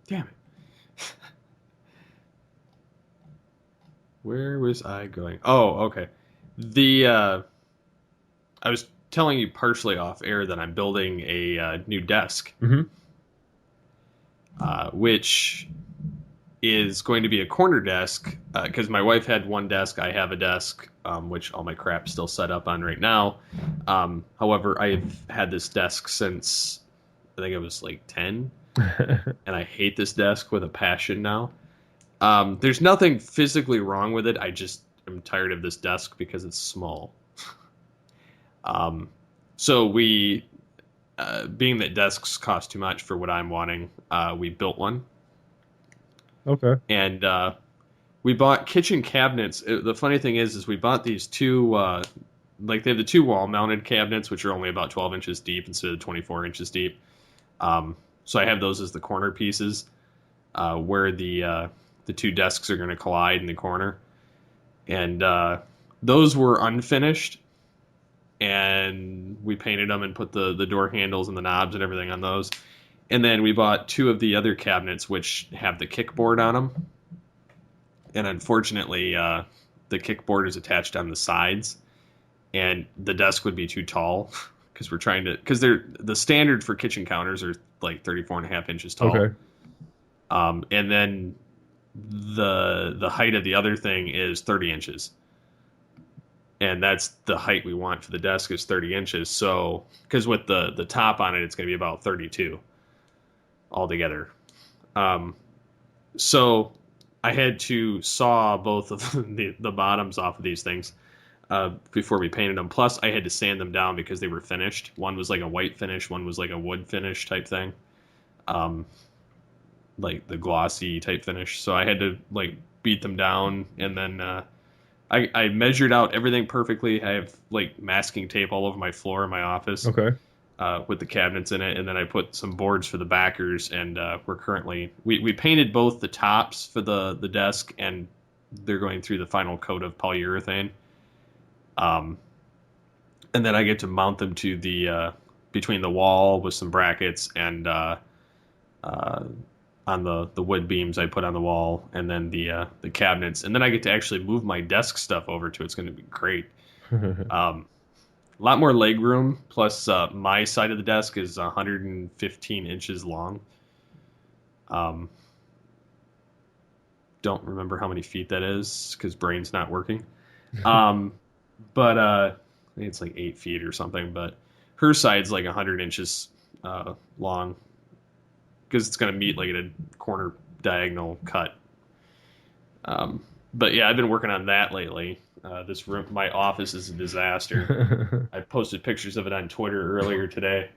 damn it. Where was I going? Oh, okay. The I was telling you partially off air that I'm building a new desk, mhm. which is going to be a corner desk because my wife had one desk. I have a desk, which all my crap's still set up on right now. However, I've had this desk since I think I was like 10, and I hate this desk with a passion now. There's nothing physically wrong with it. I just am tired of this desk because it's small. Um, so being that desks cost too much for what I'm wanting, we built one. Okay. And we bought kitchen cabinets. The funny thing is we bought these two, like they have the two wall-mounted cabinets, which are only about 12 inches deep instead of 24 inches deep. So I have those as the corner pieces, where the two desks are going to collide in the corner. And those were unfinished, and we painted them and put the door handles and the knobs and everything on those. And then we bought two of the other cabinets, which have the kickboard on them. And unfortunately, the kickboard is attached on the sides, and the desk would be too tall because the standard for kitchen counters are like 34 and a half inches tall. Okay. And then the height of the other thing is 30 inches. And that's the height we want for the desk is 30 inches. So, because with the top on it, it's going to be about 32 altogether. So I had to saw both of the bottoms off of these things before we painted them. Plus, I had to sand them down because they were finished. One was like a white finish, one was like a wood finish type thing, like the glossy type finish. So I had to like beat them down, and then I measured out everything perfectly. I have like masking tape all over my floor in my office. Okay. With the cabinets in it, and then I put some boards for the backers, and we're currently we painted both the tops for the desk, and they're going through the final coat of polyurethane. And then I get to mount them to the between the wall with some brackets, and on the wood beams I put on the wall, and then the cabinets, and then I get to actually move my desk stuff over to it. It's going to be great. A lot more leg room. Plus, my side of the desk is 115 inches long. Don't remember how many feet that is because brain's not working. But I think it's like 8 feet or something. But her side's like 100 inches long because it's going to meet like at a corner diagonal cut. But yeah, I've been working on that lately. This room, my office is a disaster. I posted pictures of it on Twitter earlier today.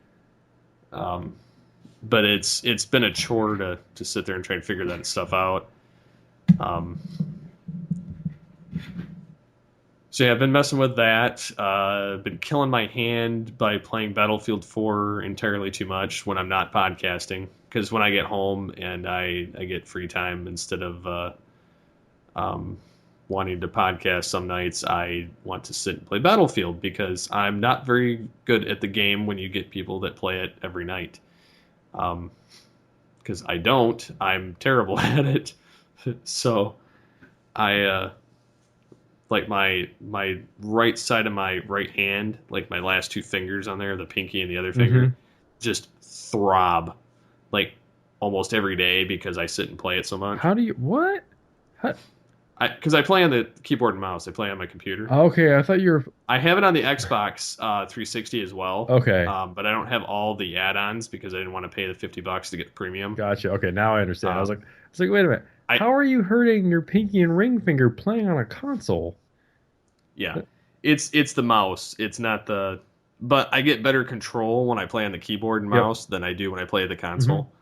But it's been a chore to sit there and try and figure that stuff out. So yeah, I've been messing with that. Been killing my hand by playing Battlefield 4 entirely too much when I'm not podcasting. Because when I get home and I get free time instead of um, wanting to podcast some nights, I want to sit and play Battlefield because I'm not very good at the game when you get people that play it every night. Because I don't, I'm terrible at it. So I like my right side of my right hand, like my last two fingers on there, the pinky and the other finger, just throb like almost every day because I sit and play it so much. How do you what? How, Because I play on the keyboard and mouse. I play on my computer. okay, I thought you were I have it on the Xbox 360 as well. okay. But I don't have all the add-ons because I didn't want to pay the $50 to get the premium. Gotcha. Okay, now I understand. I was like, wait a minute. I- How are you hurting your pinky and ring finger playing on a console? Yeah, it's the mouse. It's not the. But I get better control when I play on the keyboard and mouse than I do when I play the console.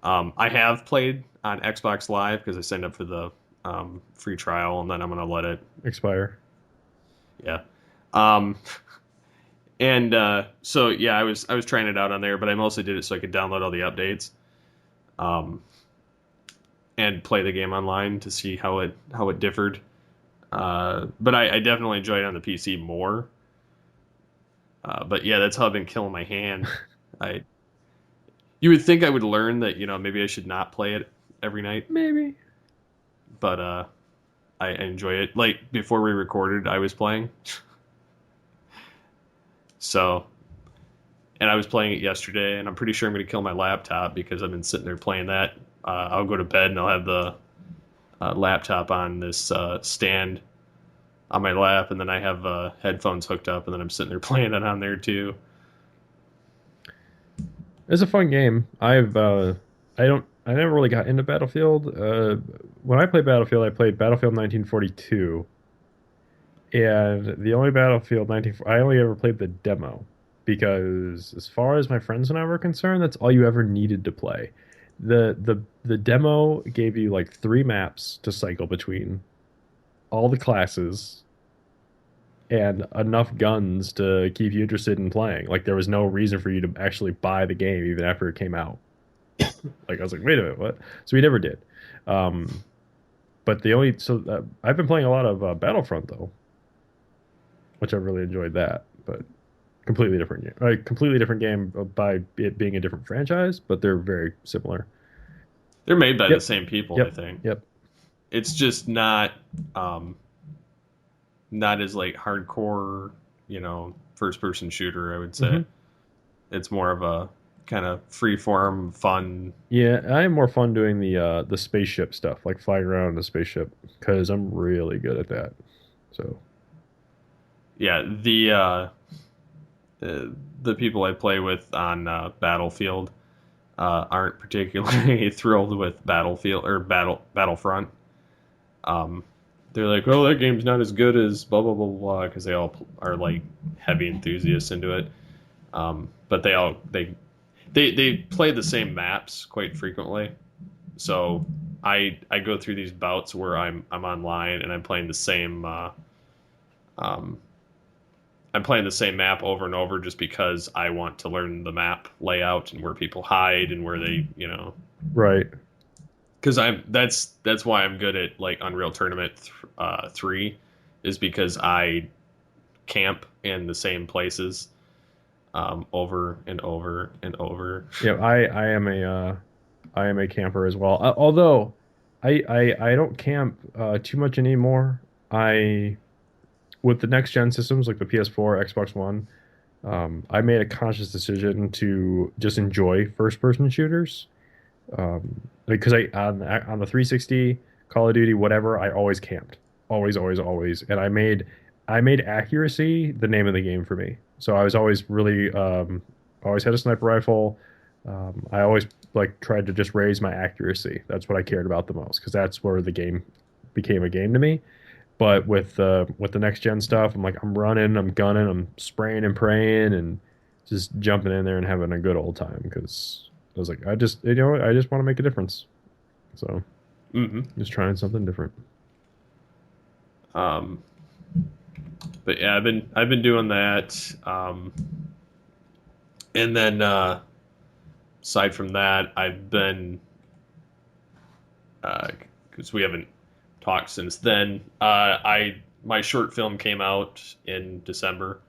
I have played on Xbox Live because I signed up for the free trial, and then I'm gonna let it Expire. Yeah. And so yeah, I was trying it out on there, but I mostly did it so I could download all the updates, and play the game online to see how it differed. But I definitely enjoyed it on the PC more. But yeah, that's how I've been killing my hand. You would think I would learn that, maybe I should not play it every night, Maybe. but I enjoy it. Like before we recorded, I was playing. So, and I was playing it yesterday, and I'm pretty sure I'm going to kill my laptop because I've been sitting there playing that. I'll go to bed and I'll have the laptop on this stand on my lap, and then I have headphones hooked up, and then I'm sitting there playing it on there too. It's a fun game. I never really got into Battlefield. When I played Battlefield, I played Battlefield 1942. And the only Battlefield 19, I only ever played the demo because, as far as my friends and I were concerned, that's all you ever needed to play. The demo gave you like 3 maps to cycle between, all the classes, and enough guns to keep you interested in playing. Like there was no reason for you to actually buy the game even after it came out. Like I was like, wait a minute, what? So we never did. But I've been playing a lot of Battlefront though, which I really enjoyed that. But completely different game. Completely different game by it being a different franchise, but they're very similar. They're made by the same people, I think. Yep. It's just not as like hardcore, first person shooter, I would say. It's more of a kind of free form fun. Yeah, I have more fun doing the spaceship stuff, like flying around in a spaceship, because I'm really good at that. So yeah, the people I play with on Battlefield aren't particularly thrilled with Battlefield or Battlefront. They're like, "Oh, that game's not as good as blah blah blah blah," because they all are like heavy enthusiasts into it. But they play the same maps quite frequently. So I go through these bouts where I'm online and I'm playing the same map over and over just because I want to learn the map layout and where people hide and where they, right. Because that's why I'm good at like Unreal Tournament 3 is because I camp in the same places over and over and over. Yeah, I am a camper as well. Although I don't camp too much anymore. With the next gen systems like the PS4, Xbox One, I made a conscious decision to just enjoy first person shooters. Because on the 360, Call of Duty, whatever, I always camped, always, and I made accuracy the name of the game for me. So I was always really always had a sniper rifle. I always like tried to just raise my accuracy. That's what I cared about the most because that's where the game became a game to me. But with the next gen stuff, I'm like I'm running, I'm gunning, I'm spraying and praying, and just jumping in there and having a good old time because. I was like, I just want to make a difference. So, just trying something different. but yeah, I've been doing that. And then aside from that, I've been because we haven't talked since then. My short film came out in December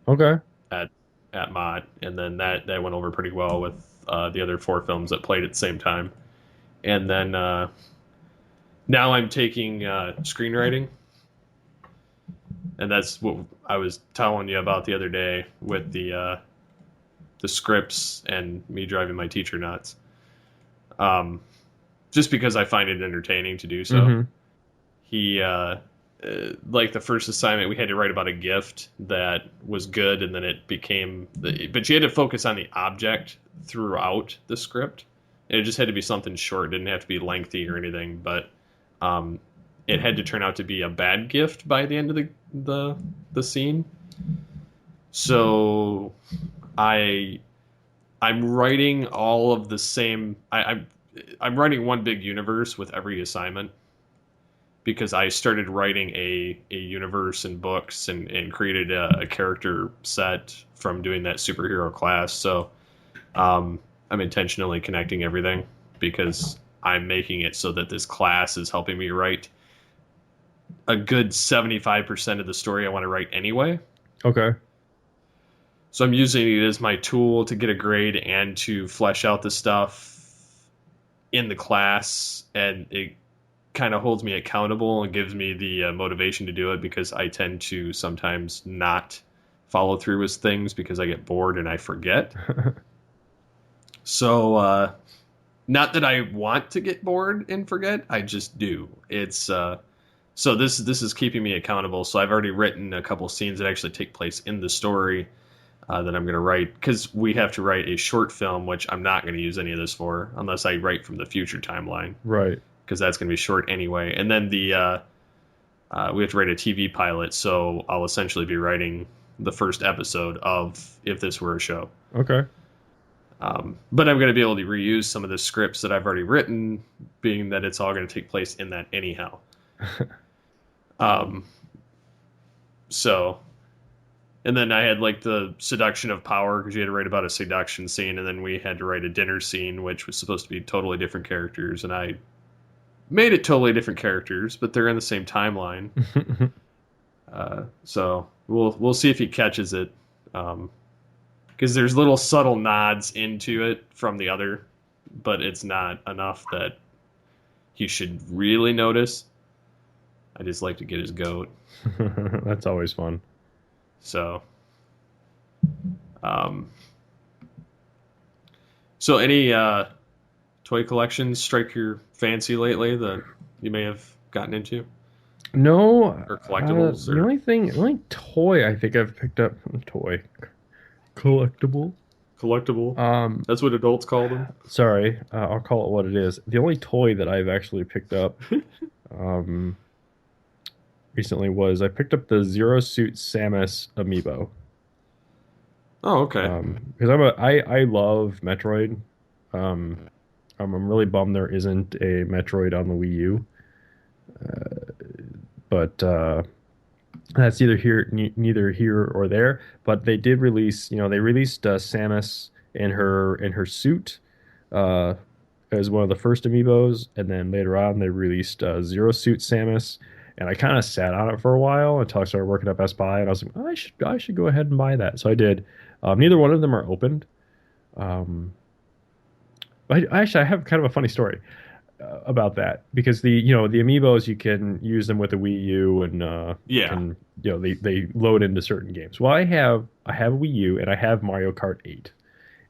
Okay. at Mott, and then that went over pretty well with the other 4 films that played at the same time. And then now I'm taking screenwriting, and that's what I was telling you about the other day with the scripts and me driving my teacher nuts. Just because I find it entertaining to do so. Mm-hmm. He like the first assignment we had to write about a gift that was good, and then it became but you had to focus on the object throughout the script. It just had to be something short. It didn't have to be lengthy or anything, but it had to turn out to be a bad gift by the end of the scene. So I'm writing all of the same. I'm writing one big universe with every assignment, because I started writing a universe in books and created a character set from doing that superhero class. So I'm intentionally connecting everything, because I'm making it so that this class is helping me write a good 75% of the story I want to write anyway. Okay. So I'm using it as my tool to get a grade and to flesh out the stuff in the class, and it kind of holds me accountable and gives me the motivation to do it, because I tend to sometimes not follow through with things because I get bored and I forget. So not that I want to get bored and forget, I just do. It's so this is keeping me accountable. So I've already written a couple scenes that actually take place in the story that I'm going to write, because we have to write a short film, which I'm not going to use any of this for unless I write from the future timeline. Right. Because that's going to be short anyway. And then we have to write a TV pilot, so I'll essentially be writing the first episode of If This Were a Show. Okay. But I'm going to be able to reuse some of the scripts that I've already written, being that it's all going to take place in that anyhow. So, and then I had like the seduction of power, because you had to write about a seduction scene, and then we had to write a dinner scene, which was supposed to be totally different characters, and I made it totally different characters, but they're in the same timeline. So we'll see if he catches it, because there's little subtle nods into it from the other, but it's not enough that he should really notice. I just like to get his goat. That's always fun. So, so any toy collections strike your fancy lately that you may have gotten into? No. Or collectibles? The only toy I think I've picked up, collectible. That's what adults call them. Sorry, I'll call it what it is. The only toy that I've actually picked up recently was I picked up the Zero Suit Samus amiibo. Oh, okay. Because I love Metroid. I'm really bummed there isn't a Metroid on the Wii U. But that's neither here or there. But they did release, they released Samus in her suit as one of the first amiibos, and then later on they released Zero Suit Samus, and I kind of sat on it for a while until I started working at Best Buy, and I was like, I should go ahead and buy that. So I did. Neither one of them are opened. But I have kind of a funny story about that, because the amiibos, you can use them with the Wii U, and they load into certain games. Well, I have a Wii U, and I have Mario Kart 8,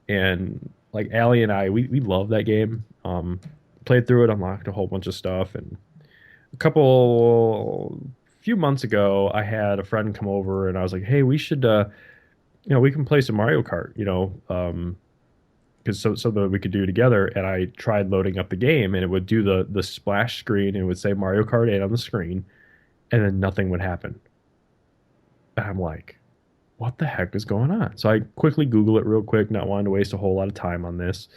and like Allie and I, we love that game. Played through it, unlocked a whole bunch of stuff, and few months ago, I had a friend come over, and I was like, hey, we should we can play some Mario Kart, because something that we could do together. And I tried loading up the game, and it would do the splash screen, and it would say Mario Kart 8 on the screen, and then nothing would happen. And I'm like, what the heck is going on? So I quickly Google it real quick, not wanting to waste a whole lot of time on this.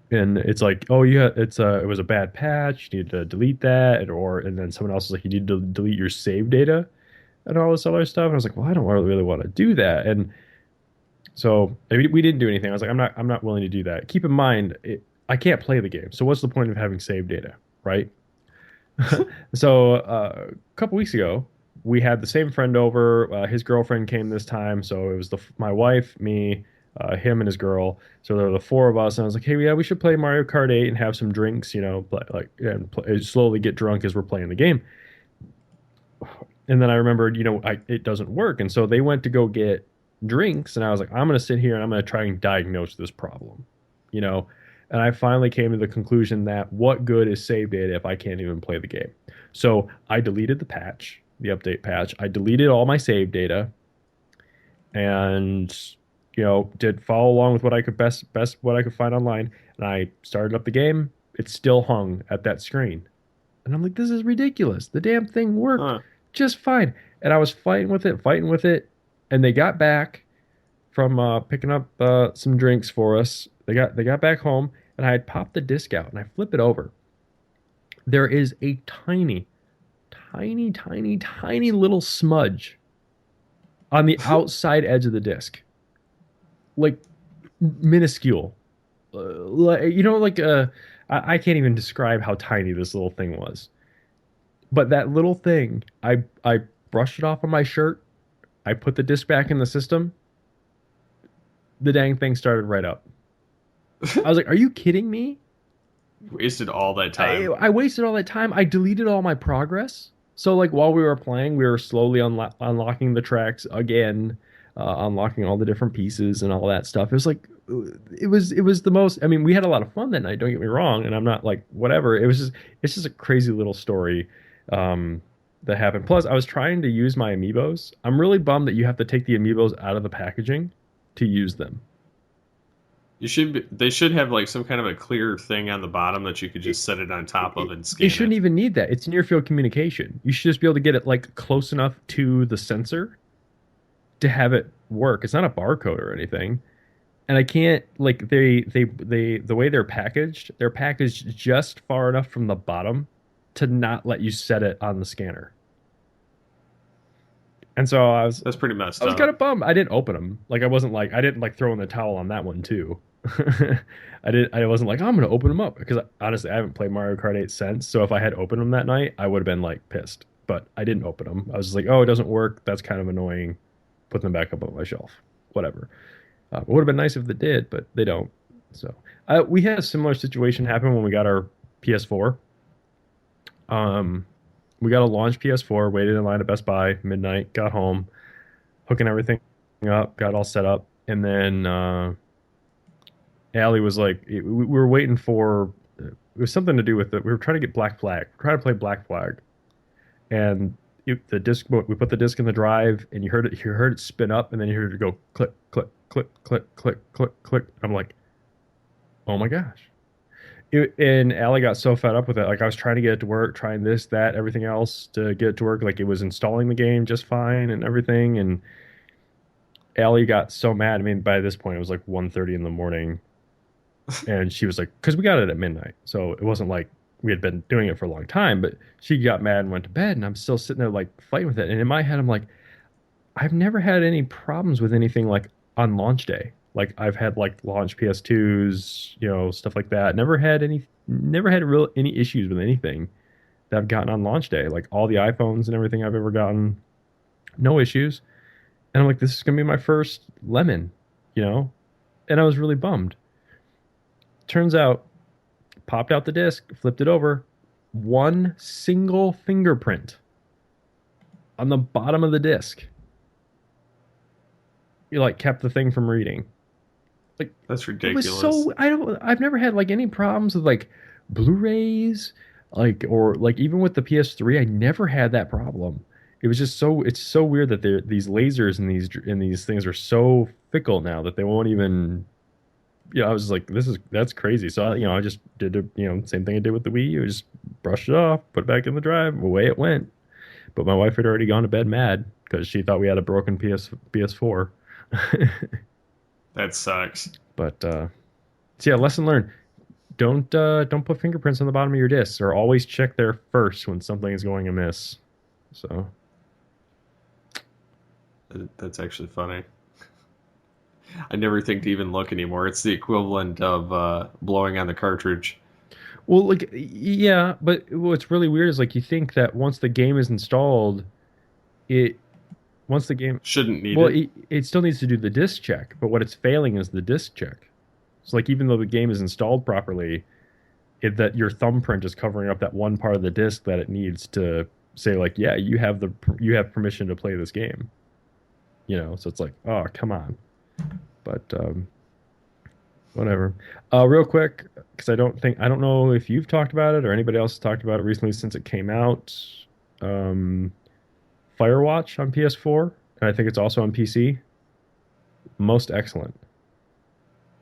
And it's like, oh yeah, it was a bad patch. You need to delete that, and then someone else is like, you need to delete your save data and all this other stuff. And I was like, well, I don't really want to do that. And so we didn't do anything. I was like, I'm not willing to do that. Keep in mind, I can't play the game. So what's the point of having save data, right? So a couple weeks ago, we had the same friend over. His girlfriend came this time, so it was my wife, me, him, and his girl. So there were the four of us, and I was like, "Hey, yeah, we should play Mario Kart 8 and have some drinks, and slowly get drunk as we're playing the game." And then I remembered, it doesn't work, and so they went to go get drinks, and I was like, "I'm gonna sit here and I'm gonna try and diagnose this problem," you know. And I finally came to the conclusion that what good is save data if I can't even play the game? So I deleted the update patch. I deleted all my save data, and did follow along with what I could best what I could find online. And I started up the game. It still hung at that screen, and I'm like, this is ridiculous. The damn thing worked Huh. just fine. And I was fighting with it, and they got back from picking up some drinks for us. They got back home, and I had popped the disc out, and I flip it over. There is a tiny, tiny, tiny, tiny little smudge on the outside edge of the disc, like minuscule. I can't even describe how tiny this little thing was. But that little thing, I brushed it off on my shirt. I put the disc back in the system. The dang thing started right up. I was like, "Are you kidding me?" Wasted all that time. I wasted all that time. I deleted all my progress. So like while we were playing, we were slowly unlocking the tracks again, unlocking all the different pieces and all that stuff. It was like it was the most. I mean, we had a lot of fun that night. Don't get me wrong, and I'm not like whatever. It's just a crazy little story that happened. Plus, I was trying to use my amiibos. I'm really bummed that you have to take the amiibos out of the packaging to use them. They should have like some kind of a clear thing on the bottom that you could just set it on top of and scan You shouldn't it. even need that. It's near field communication. You should just be able to get it like close enough to the sensor to have it work. It's not a barcode or anything. And I can't like they the way they're packaged just far enough from the bottom to not let you set it on the scanner. And so That's pretty messed I was up. kind of bummed. I didn't open them. Like I didn't like throw in the towel on that one too. I wasn't like, oh, I'm gonna open them up because honestly I haven't played Mario Kart 8 since. So if I had opened them that night, I would have been like pissed. But I didn't open them. I was just like, oh, it doesn't work. That's kind of annoying. Put them back up on my shelf. Whatever. It would have been nice if they did, but they don't. So we had a similar situation happen when we got our PS4. Um, we got a launch PS4, waited in line at Best Buy, midnight, got home, hooking everything up, got all set up, and then Allie was like, we were waiting for it was something to do with it. We were trying to get Black Flag, trying to play Black Flag, and the disc. We put the disc in the drive, and you heard it spin up, and then you heard it go click, click, click, click, click, click, click. I'm like, oh my gosh. And Allie got so fed up with it. Like I was trying to get it to work, trying this, that, everything else to get it to work. Like it was installing the game just fine and everything. And Allie got so mad. I mean, by this point it was like 1:30 in the morning, and she was like, because we got it at midnight, so it wasn't like we had been doing it for a long time. But she got mad and went to bed, and I'm still sitting there like fighting with it. And in my head, I'm like, I've never had any problems with anything like on launch day. Like I've had like launch PS2s, stuff like that. Never had any issues with anything that I've gotten on launch day. Like all the iPhones and everything I've ever gotten, no issues. And I'm like, this is gonna be my first lemon, you know? And I was really bummed. Turns out, popped out the disc, flipped it over, one single fingerprint on the bottom of the disc. You like kept the thing from reading. Like That's it was ridiculous. so I've never had like any problems with like Blu-rays, like or like even with the PS3, I never had that problem. It was just it's so weird that these lasers and these things are so fickle now that they won't even. I was like, that's crazy. So I just did same thing I did with the Wii. I just brushed it off, put it back in the drive, away it went. But my wife had already gone to bed mad because she thought we had a broken PS4. That sucks. But so yeah, lesson learned. don't put fingerprints on the bottom of your discs, or always check there first when something is going amiss. So That's actually funny. I never think to even look anymore. It's the equivalent of blowing on the cartridge. well, like yeah, but what's really weird is like you think that once the game is installed, it once the game Shouldn't need well, it. it still needs to do the disk check, but what it's failing is the disk check. So like even though the game is installed properly, that your thumbprint is covering up that one part of the disk that it needs to say like, yeah, you have permission to play this game. So it's like, oh, come on. But whatever. Real quick, because I don't know if you've talked about it or anybody else has talked about it recently since it came out. Um, Firewatch on PS4, and I think it's also on PC. Most excellent.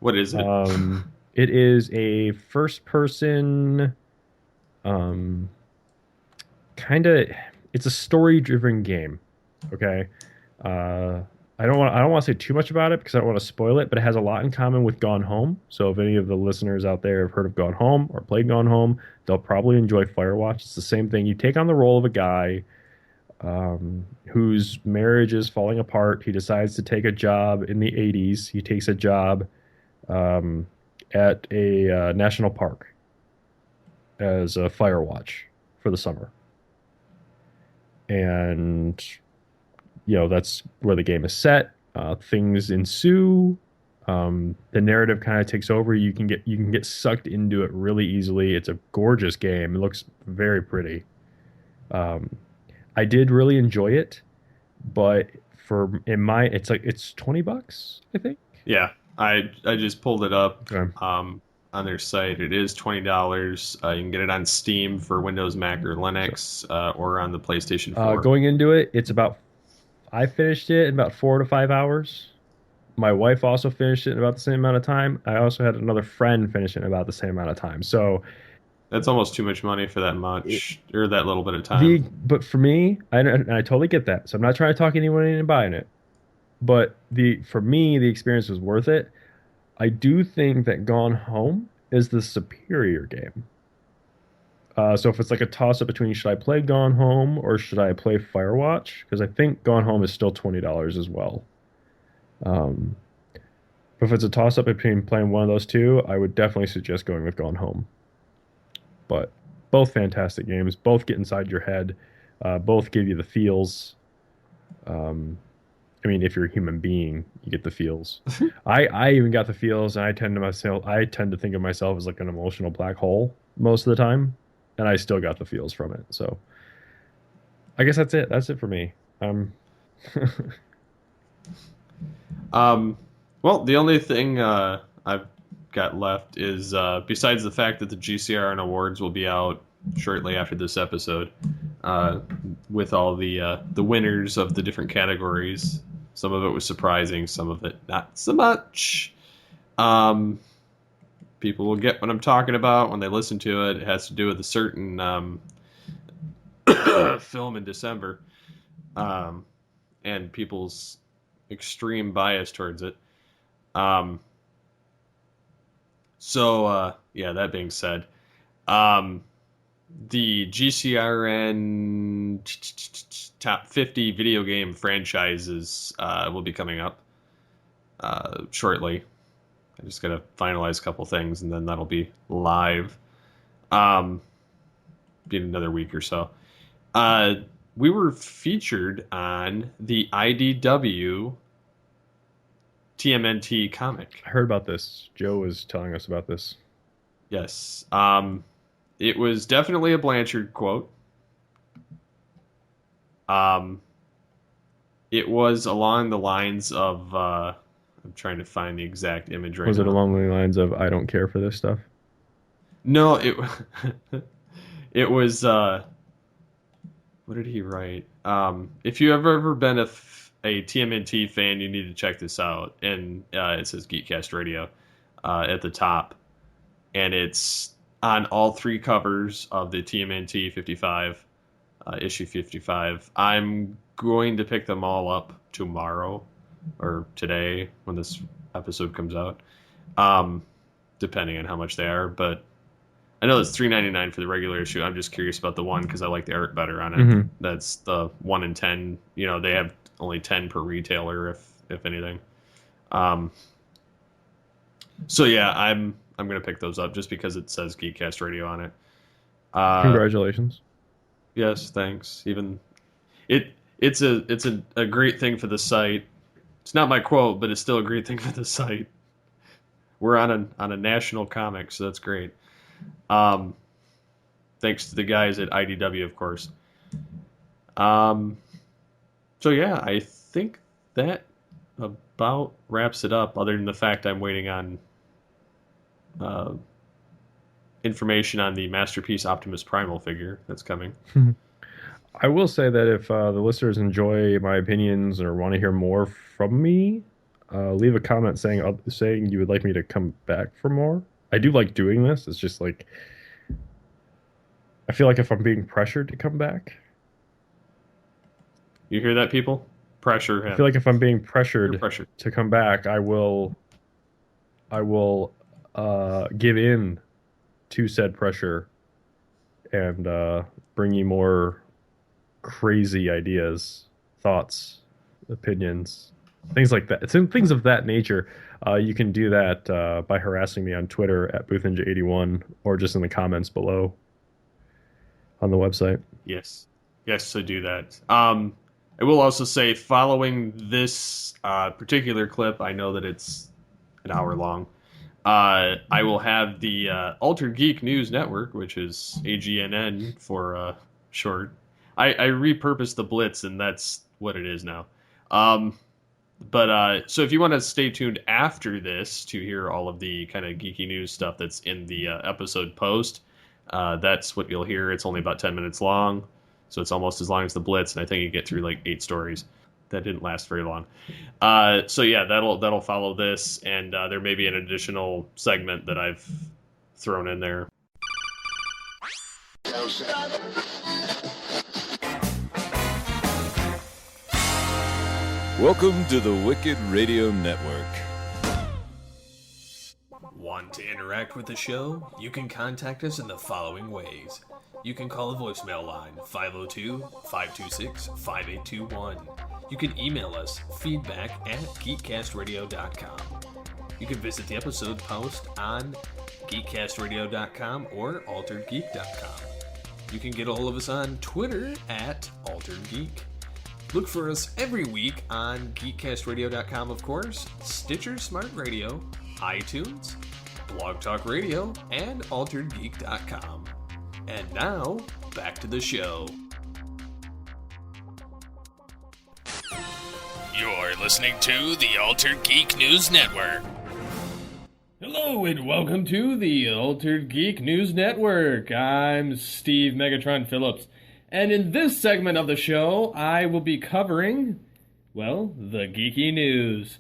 What is it? It is a first-person, um, kind of. It's a story-driven game. Okay. Uh, I don't want to say too much about it because I don't want to spoil it, but it has a lot in common with Gone Home. So if any of the listeners out there have heard of Gone Home or played Gone Home, they'll probably enjoy Firewatch. It's the same thing. You take on the role of a guy whose marriage is falling apart. He decides to take a job in the 80s. He takes a job um, at a national park as a fire watch for the summer. And, that's where the game is set. Things ensue. The narrative kind of takes over. You can get sucked into it really easily. It's a gorgeous game. It looks very pretty. Um, I did really enjoy it, but it's $20, I think. Yeah, I just pulled it up Okay. on their site. It is $20. You can get it on Steam for Windows, Mac, or Linux, or on the PlayStation 4. Going into it, I finished it in about 4 to 5 hours. My wife also finished it in about the same amount of time. I also had another friend finish it in about the same amount of time. So That's almost too much money for that much, or that little bit of time. but for me, I totally get that. So I'm not trying to talk anyone into buying it. But for me, the experience was worth it. I do think that Gone Home is the superior game. So if it's like a toss up between should I play Gone Home or should I play Firewatch? Because I think Gone Home is still $20 as well. Um, but if it's a toss up between playing one of those two, I would definitely suggest going with Gone Home. But both fantastic games, both get inside your head, both give you the feels. I mean, if you're a human being, you get the feels. I even got the feels, and I tend to think of myself as like an emotional black hole most of the time, and I still got the feels from it. So I guess that's it. That's it for me. Well, the only thing I've got left is besides the fact that the GCRN awards will be out shortly after this episode, with all the winners of the different categories. Some of it was surprising, some of it not so much. People will get what I'm talking about when they listen to it. It has to do with a certain film in December, and people's extreme bias towards it. Yeah, that being said, the GCRN top 50 video game franchises will be coming up shortly. I just got to finalize a couple things, and then that'll be live. Be in another week or so. We were featured on the IDW TMNT comic. I heard about this. Joe was telling us about this. Yes. It was definitely a Blanchard quote. It was along the lines of I'm trying to find the exact image right now. Was it along the lines of "I don't care for this stuff"? No, it was. What did he write? If you have ever been a TMNT fan, you need to check this out. And it says Geekcast Radio at the top, and it's on all three covers of the TMNT 55 issue 55. I'm going to pick them all up tomorrow or today when this episode comes out. depending on how much they are. But I know it's $3.99 for the regular issue. I'm just curious about the one because I like the art better on it. Mhm. That's the 1 in 10. You know, they have only 10 per retailer, if anything. So yeah, I'm gonna pick those up just because it says Geekcast Radio on it. Congratulations. Yes, thanks. Even it's a great thing for the site. It's not my quote, but it's still a great thing for the site. We're on a national comic, so that's great. Thanks to the guys at IDW, of course. So yeah, I think that about wraps it up. Other than the fact I'm waiting on information on the Masterpiece Optimus Primal figure that's coming. I will say that if the listeners enjoy my opinions or want to hear more from me, leave a comment saying you would like me to come back for more. I do like doing this. It's just like I feel like if I'm being pressured to come back. You hear that, people? Pressure him. I feel like if I'm being pressured Pressure. to come back, I will give in to said pressure and bring you more crazy ideas, thoughts, opinions, things like that. It's things of that nature. You can do that by harassing me on Twitter at Boothninja81 or just in the comments below on the website. Yes, so do that. I will also say, following this particular clip, I know that it's an hour long. I will have the Altered Geek News Network, which is AGNN for short. I repurposed the Blitz, and that's what it is now. But so if you want to stay tuned after this to hear all of the kind of geeky news stuff that's in the episode post, that's what you'll hear. It's only about 10 minutes long, so it's almost as long as the Blitz, and I think you get through like 8 stories. That didn't last very long. So yeah, that'll follow this, and there may be an additional segment that I've thrown in there. Welcome to the Wicked Radio Network. Want to interact with the show? You can contact us in the following ways. You can call the voicemail line 502-526-5821. You can email us feedback@geekcastradio.com. You can visit the episode post on geekcastradio.com or alteredgeek.com. You can get a hold of us on Twitter at Altered Geek. Look for us every week on geekcastradio.com, of course, Stitcher Smart Radio, iTunes, Blog Talk Radio, and alteredgeek.com. And now, back to the show. You're listening to the Altered Geek News Network. Hello and welcome to the Altered Geek News Network. I'm Steve Megatron Phillips, and in this segment of the show, I will be covering, well, the geeky news.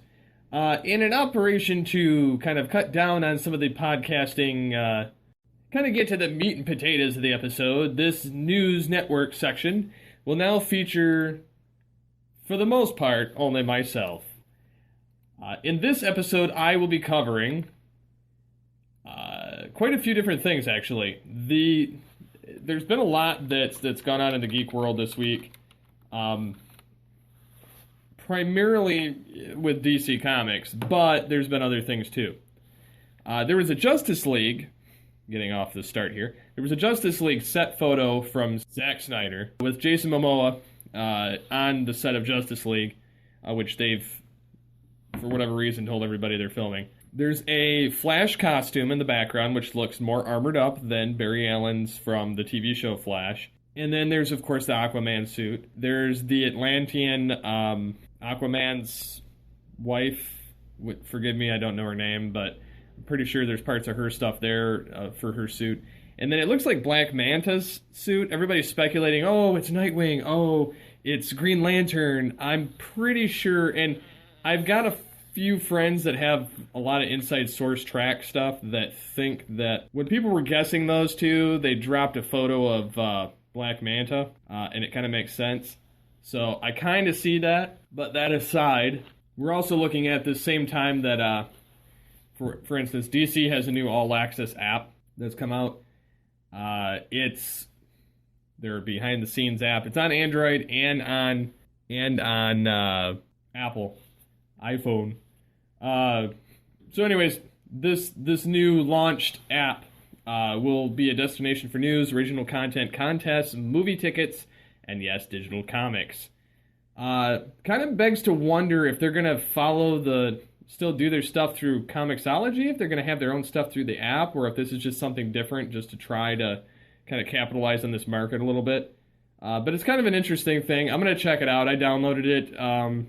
In an operation to kind of cut down on some of the podcasting, kind of get to the meat and potatoes of the episode, this news network section will now feature, for the most part, only myself. In this episode, I will be covering quite a few different things, actually. There's been a lot that's gone on in the geek world this week, primarily with DC Comics, but there's been other things too. There was a Justice League, getting off the start here, there was a Justice League set photo from Zack Snyder with Jason Momoa on the set of Justice League, which they've, for whatever reason, told everybody they're filming. There's a Flash costume in the background, which looks more armored up than Barry Allen's from the TV show Flash. And then there's, of course, the Aquaman suit. There's the Atlantean Aquaman's wife. Forgive me, I don't know her name, but I'm pretty sure there's parts of her stuff there for her suit. And then it looks like Black Manta's suit. Everybody's speculating, oh, it's Nightwing. Oh, it's Green Lantern. I'm pretty sure, and I've got a few friends that have a lot of inside source track stuff that think that when people were guessing those two, they dropped a photo of Black Manta, and it kind of makes sense. So I kind of see that, but that aside, we're also looking at the same time that For instance, DC has a new all-access app that's come out. It's their behind-the-scenes app. It's on Android and on Apple iPhone. So anyways, this new launched app will be a destination for news, original content, contests, movie tickets, and yes, digital comics. Kind of begs to wonder if they're going to still do their stuff through Comixology, if they're going to have their own stuff through the app, or if this is just something different just to try to kind of capitalize on this market a little bit. But it's kind of an interesting thing. I'm going to check it out. I downloaded it.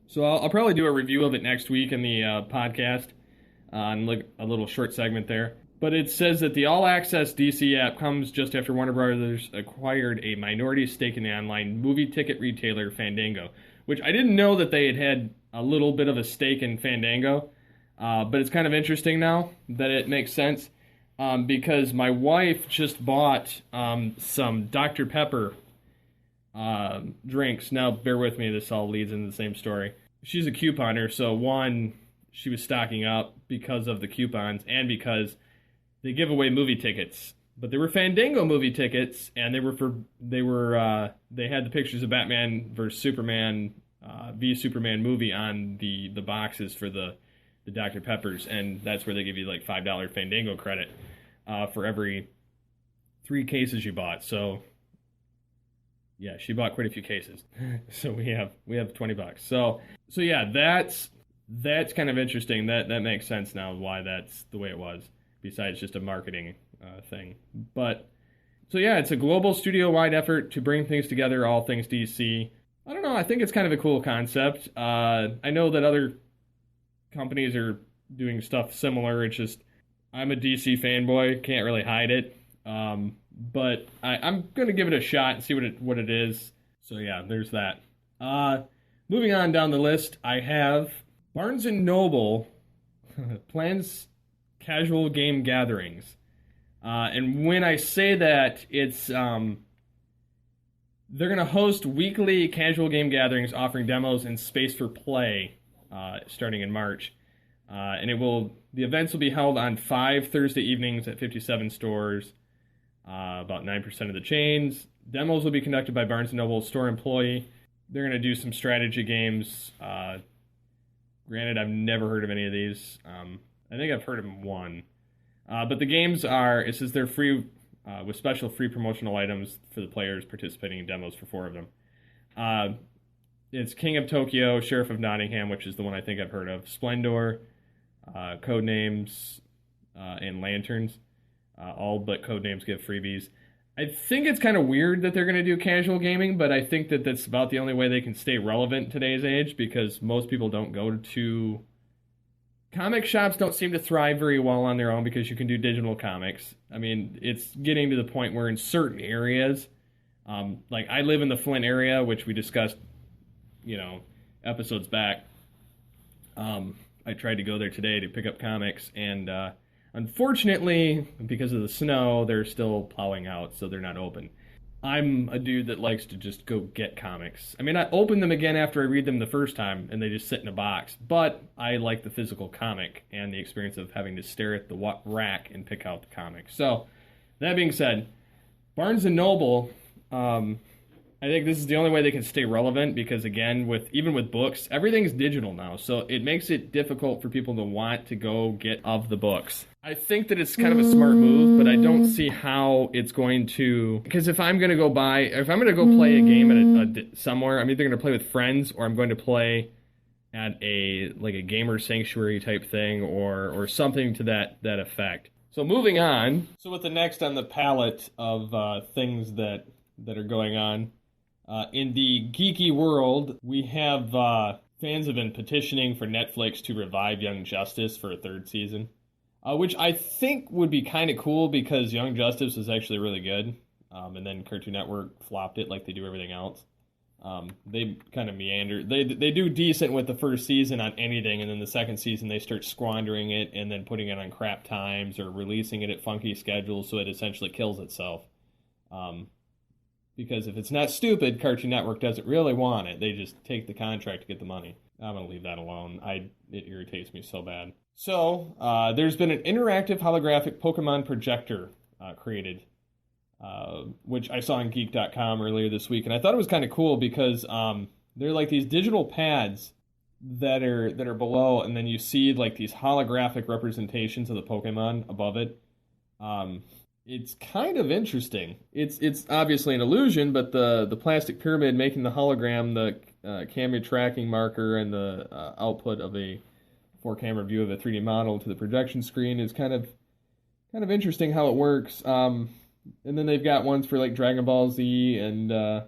So I'll probably do a review of it next week in the podcast on a little short segment there. But it says that the all-access DC app comes just after Warner Brothers acquired a minority stake in the online movie ticket retailer Fandango, which I didn't know that they had a little bit of a stake in Fandango, but it's kind of interesting now that it makes sense because my wife just bought some Dr. Pepper drinks. Now, bear with me, this all leads into the same story. She's a couponer, so one, she was stocking up because of the coupons and because they give away movie tickets, but they were Fandango movie tickets, and they had the pictures of Batman vs Superman v Superman movie on the boxes for the Dr. Peppers, and that's where they give you like $5 Fandango credit for every 3 cases you bought. So yeah, she bought quite a few cases. So we have $20. So yeah, that's kind of interesting. That makes sense now why that's the way it was, besides just a marketing thing. But so yeah, it's a global studio-wide effort to bring things together, all things DC. I don't know, I think it's kind of a cool concept. I know that other companies are doing stuff similar. It's just, I'm a DC fanboy, can't really hide it. But I'm going to give it a shot and see what it is. So yeah, there's that. Moving on down the list, I have Barnes & Noble plans casual game gatherings. And when I say that, it's they're going to host weekly casual game gatherings offering demos and space for play starting in March. And the events will be held on 5 Thursday evenings at 57 stores, about 9% of the chains. Demos will be conducted by Barnes & Noble store employee. They're going to do some strategy games. Granted, I've never heard of any of these. I think I've heard of one. But the games it says they're free, with special free promotional items for the players participating in demos for 4 of them. It's King of Tokyo, Sheriff of Nottingham, which is the one I think I've heard of, Splendor, Codenames, and Lanterns. All but Codenames give freebies. I think it's kind of weird that they're going to do casual gaming, but I think that that's about the only way they can stay relevant in today's age, because most people don't go to... Comic shops don't seem to thrive very well on their own because you can do digital comics. I mean, it's getting to the point where in certain areas, like I live in the Flint area, which we discussed, episodes back. I tried to go there today to pick up comics, and unfortunately, because of the snow, they're still plowing out, so they're not open. I'm a dude that likes to just go get comics. I mean, I open them again after I read them the first time, and they just sit in a box. But I like the physical comic and the experience of having to stare at the rack and pick out the comic. So, that being said, Barnes & Noble, I think this is the only way they can stay relevant because, again, even with books, everything's digital now. So it makes it difficult for people to want to go get of the books. I think that it's kind of a smart move, but I don't see how it's going to... Because if I'm going to go play a game at somewhere, I'm either going to play with friends or I'm going to play at a gamer sanctuary type thing or something to that effect. So moving on. So with the next on the palette of things that are going on, in the geeky world, we have fans have been petitioning for Netflix to revive Young Justice for a 3rd season, which I think would be kind of cool because Young Justice was actually really good, and then Cartoon Network flopped it like they do everything else. They kind of meander. They do decent with the first season on anything, and then the second season they start squandering it and then putting it on crap times or releasing it at funky schedules so it essentially kills itself. Because if it's not stupid, Cartoon Network doesn't really want it. They just take the contract to get the money. I'm going to leave that alone. It irritates me so bad. So, there's been an interactive holographic Pokemon projector created, which I saw on Geek.com earlier this week, and I thought it was kind of cool because they're like these digital pads that are below, and then you see like these holographic representations of the Pokemon above it. It's kind of interesting. It's obviously an illusion, but the plastic pyramid making the hologram, the camera tracking marker, and the output of a 4-camera view of a 3D model to the projection screen is kind of interesting how it works. And then they've got ones for like Dragon Ball Z and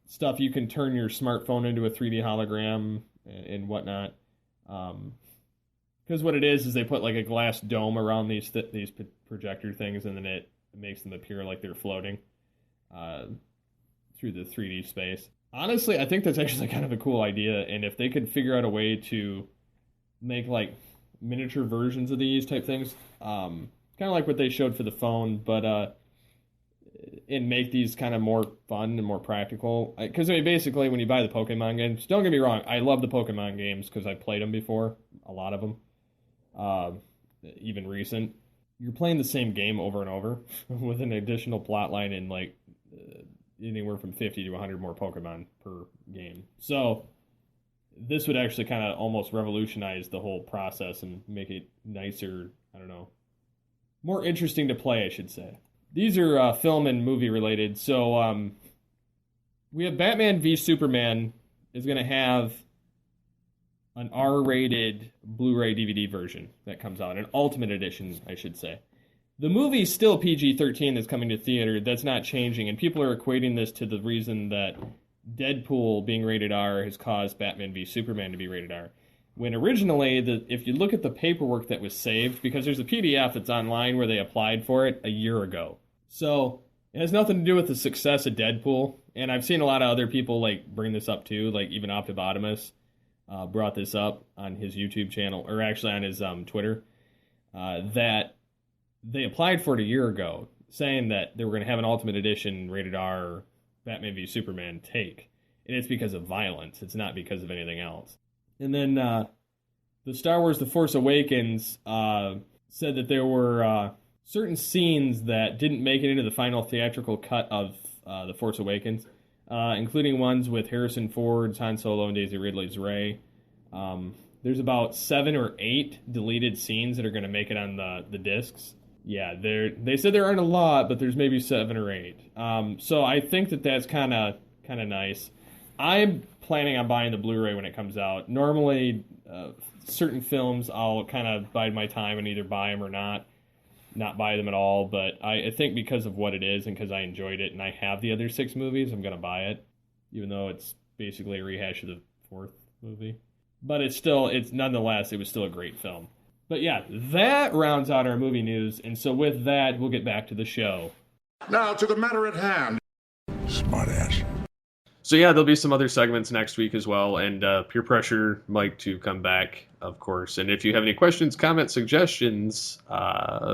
stuff you can turn your smartphone into a 3D hologram and whatnot. Because what it is they put like a glass dome around these projector things, and then it makes them appear like they're floating through the 3D space. Honestly, I think that's actually kind of a cool idea, and if they could figure out a way to make like miniature versions of these type things, kind of like what they showed for the phone, but and make these kind of more fun and more practical. Because I mean, basically, when you buy the Pokemon games, don't get me wrong, I love the Pokemon games because I played them before, a lot of them, even recent. You're playing the same game over and over with an additional plot line and like anywhere from 50 to 100 more Pokemon per game. So this would actually kind of almost revolutionize the whole process and make it nicer, I don't know, more interesting to play, I should say. These are film and movie related. So we have Batman v Superman is going to have an R-rated Blu-ray DVD version that comes out, an Ultimate Edition, I should say. The movie's still PG-13 that's coming to theater. That's not changing, and people are equating this to the reason that Deadpool being rated R has caused Batman v Superman to be rated R. When originally, if you look at the paperwork that was saved, because there's a PDF that's online where they applied for it a year ago. So it has nothing to do with the success of Deadpool, and I've seen a lot of other people like bring this up too, like even Optibotimus brought this up on his YouTube channel, or actually on his Twitter, that they applied for it a year ago, saying that they were going to have an Ultimate Edition rated R Batman v Superman take. And it's because of violence. It's not because of anything else. And then the Star Wars The Force Awakens said that there were certain scenes that didn't make it into the final theatrical cut of The Force Awakens, including ones with Harrison Ford's Han Solo and Daisy Ridley's Rey. There's about 7 or 8 deleted scenes that are going to make it on the discs. Yeah, they said there aren't a lot, but there's maybe 7 or 8. So I think that's kind of nice. I'm planning on buying the Blu-ray when it comes out. Normally, certain films I'll kind of bide my time and either buy them or not buy them at all. But I think because of what it is and because I enjoyed it and I have the other 6 movies, I'm going to buy it, even though it's basically a rehash of the 4th movie. But nonetheless, it was still a great film. But yeah, that rounds out our movie news, and so with that, we'll get back to the show. Now to the matter at hand. Smartass. So yeah, there'll be some other segments next week as well, and Peer Pressure Mike to come back, of course. And if you have any questions, comments, suggestions,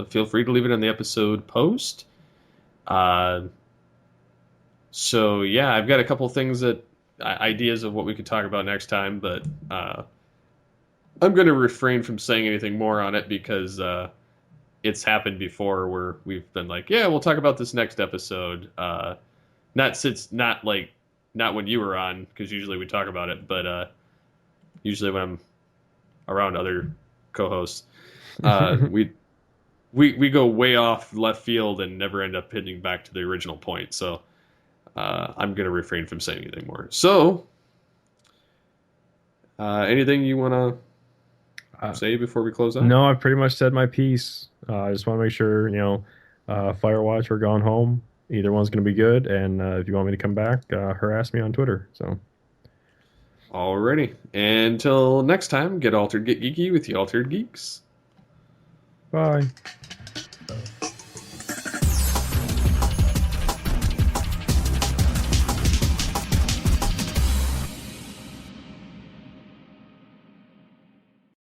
feel free to leave it on the episode post. So yeah, I've got a couple things ideas of what we could talk about next time, but I'm going to refrain from saying anything more on it because it's happened before where we've been like, yeah, we'll talk about this next episode. Not when you were on, because usually we talk about it, but usually when I'm around other co-hosts, we go way off left field and never end up hitting back to the original point. So I'm going to refrain from saying anything more. So anything you want to say before we close out? No, I've pretty much said my piece. I just want to make sure, Firewatch or Gone Home, either one's going to be good. And if you want me to come back, harass me on Twitter. So, alrighty. Until next time, get altered, get geeky with the Altered Geeks. Bye.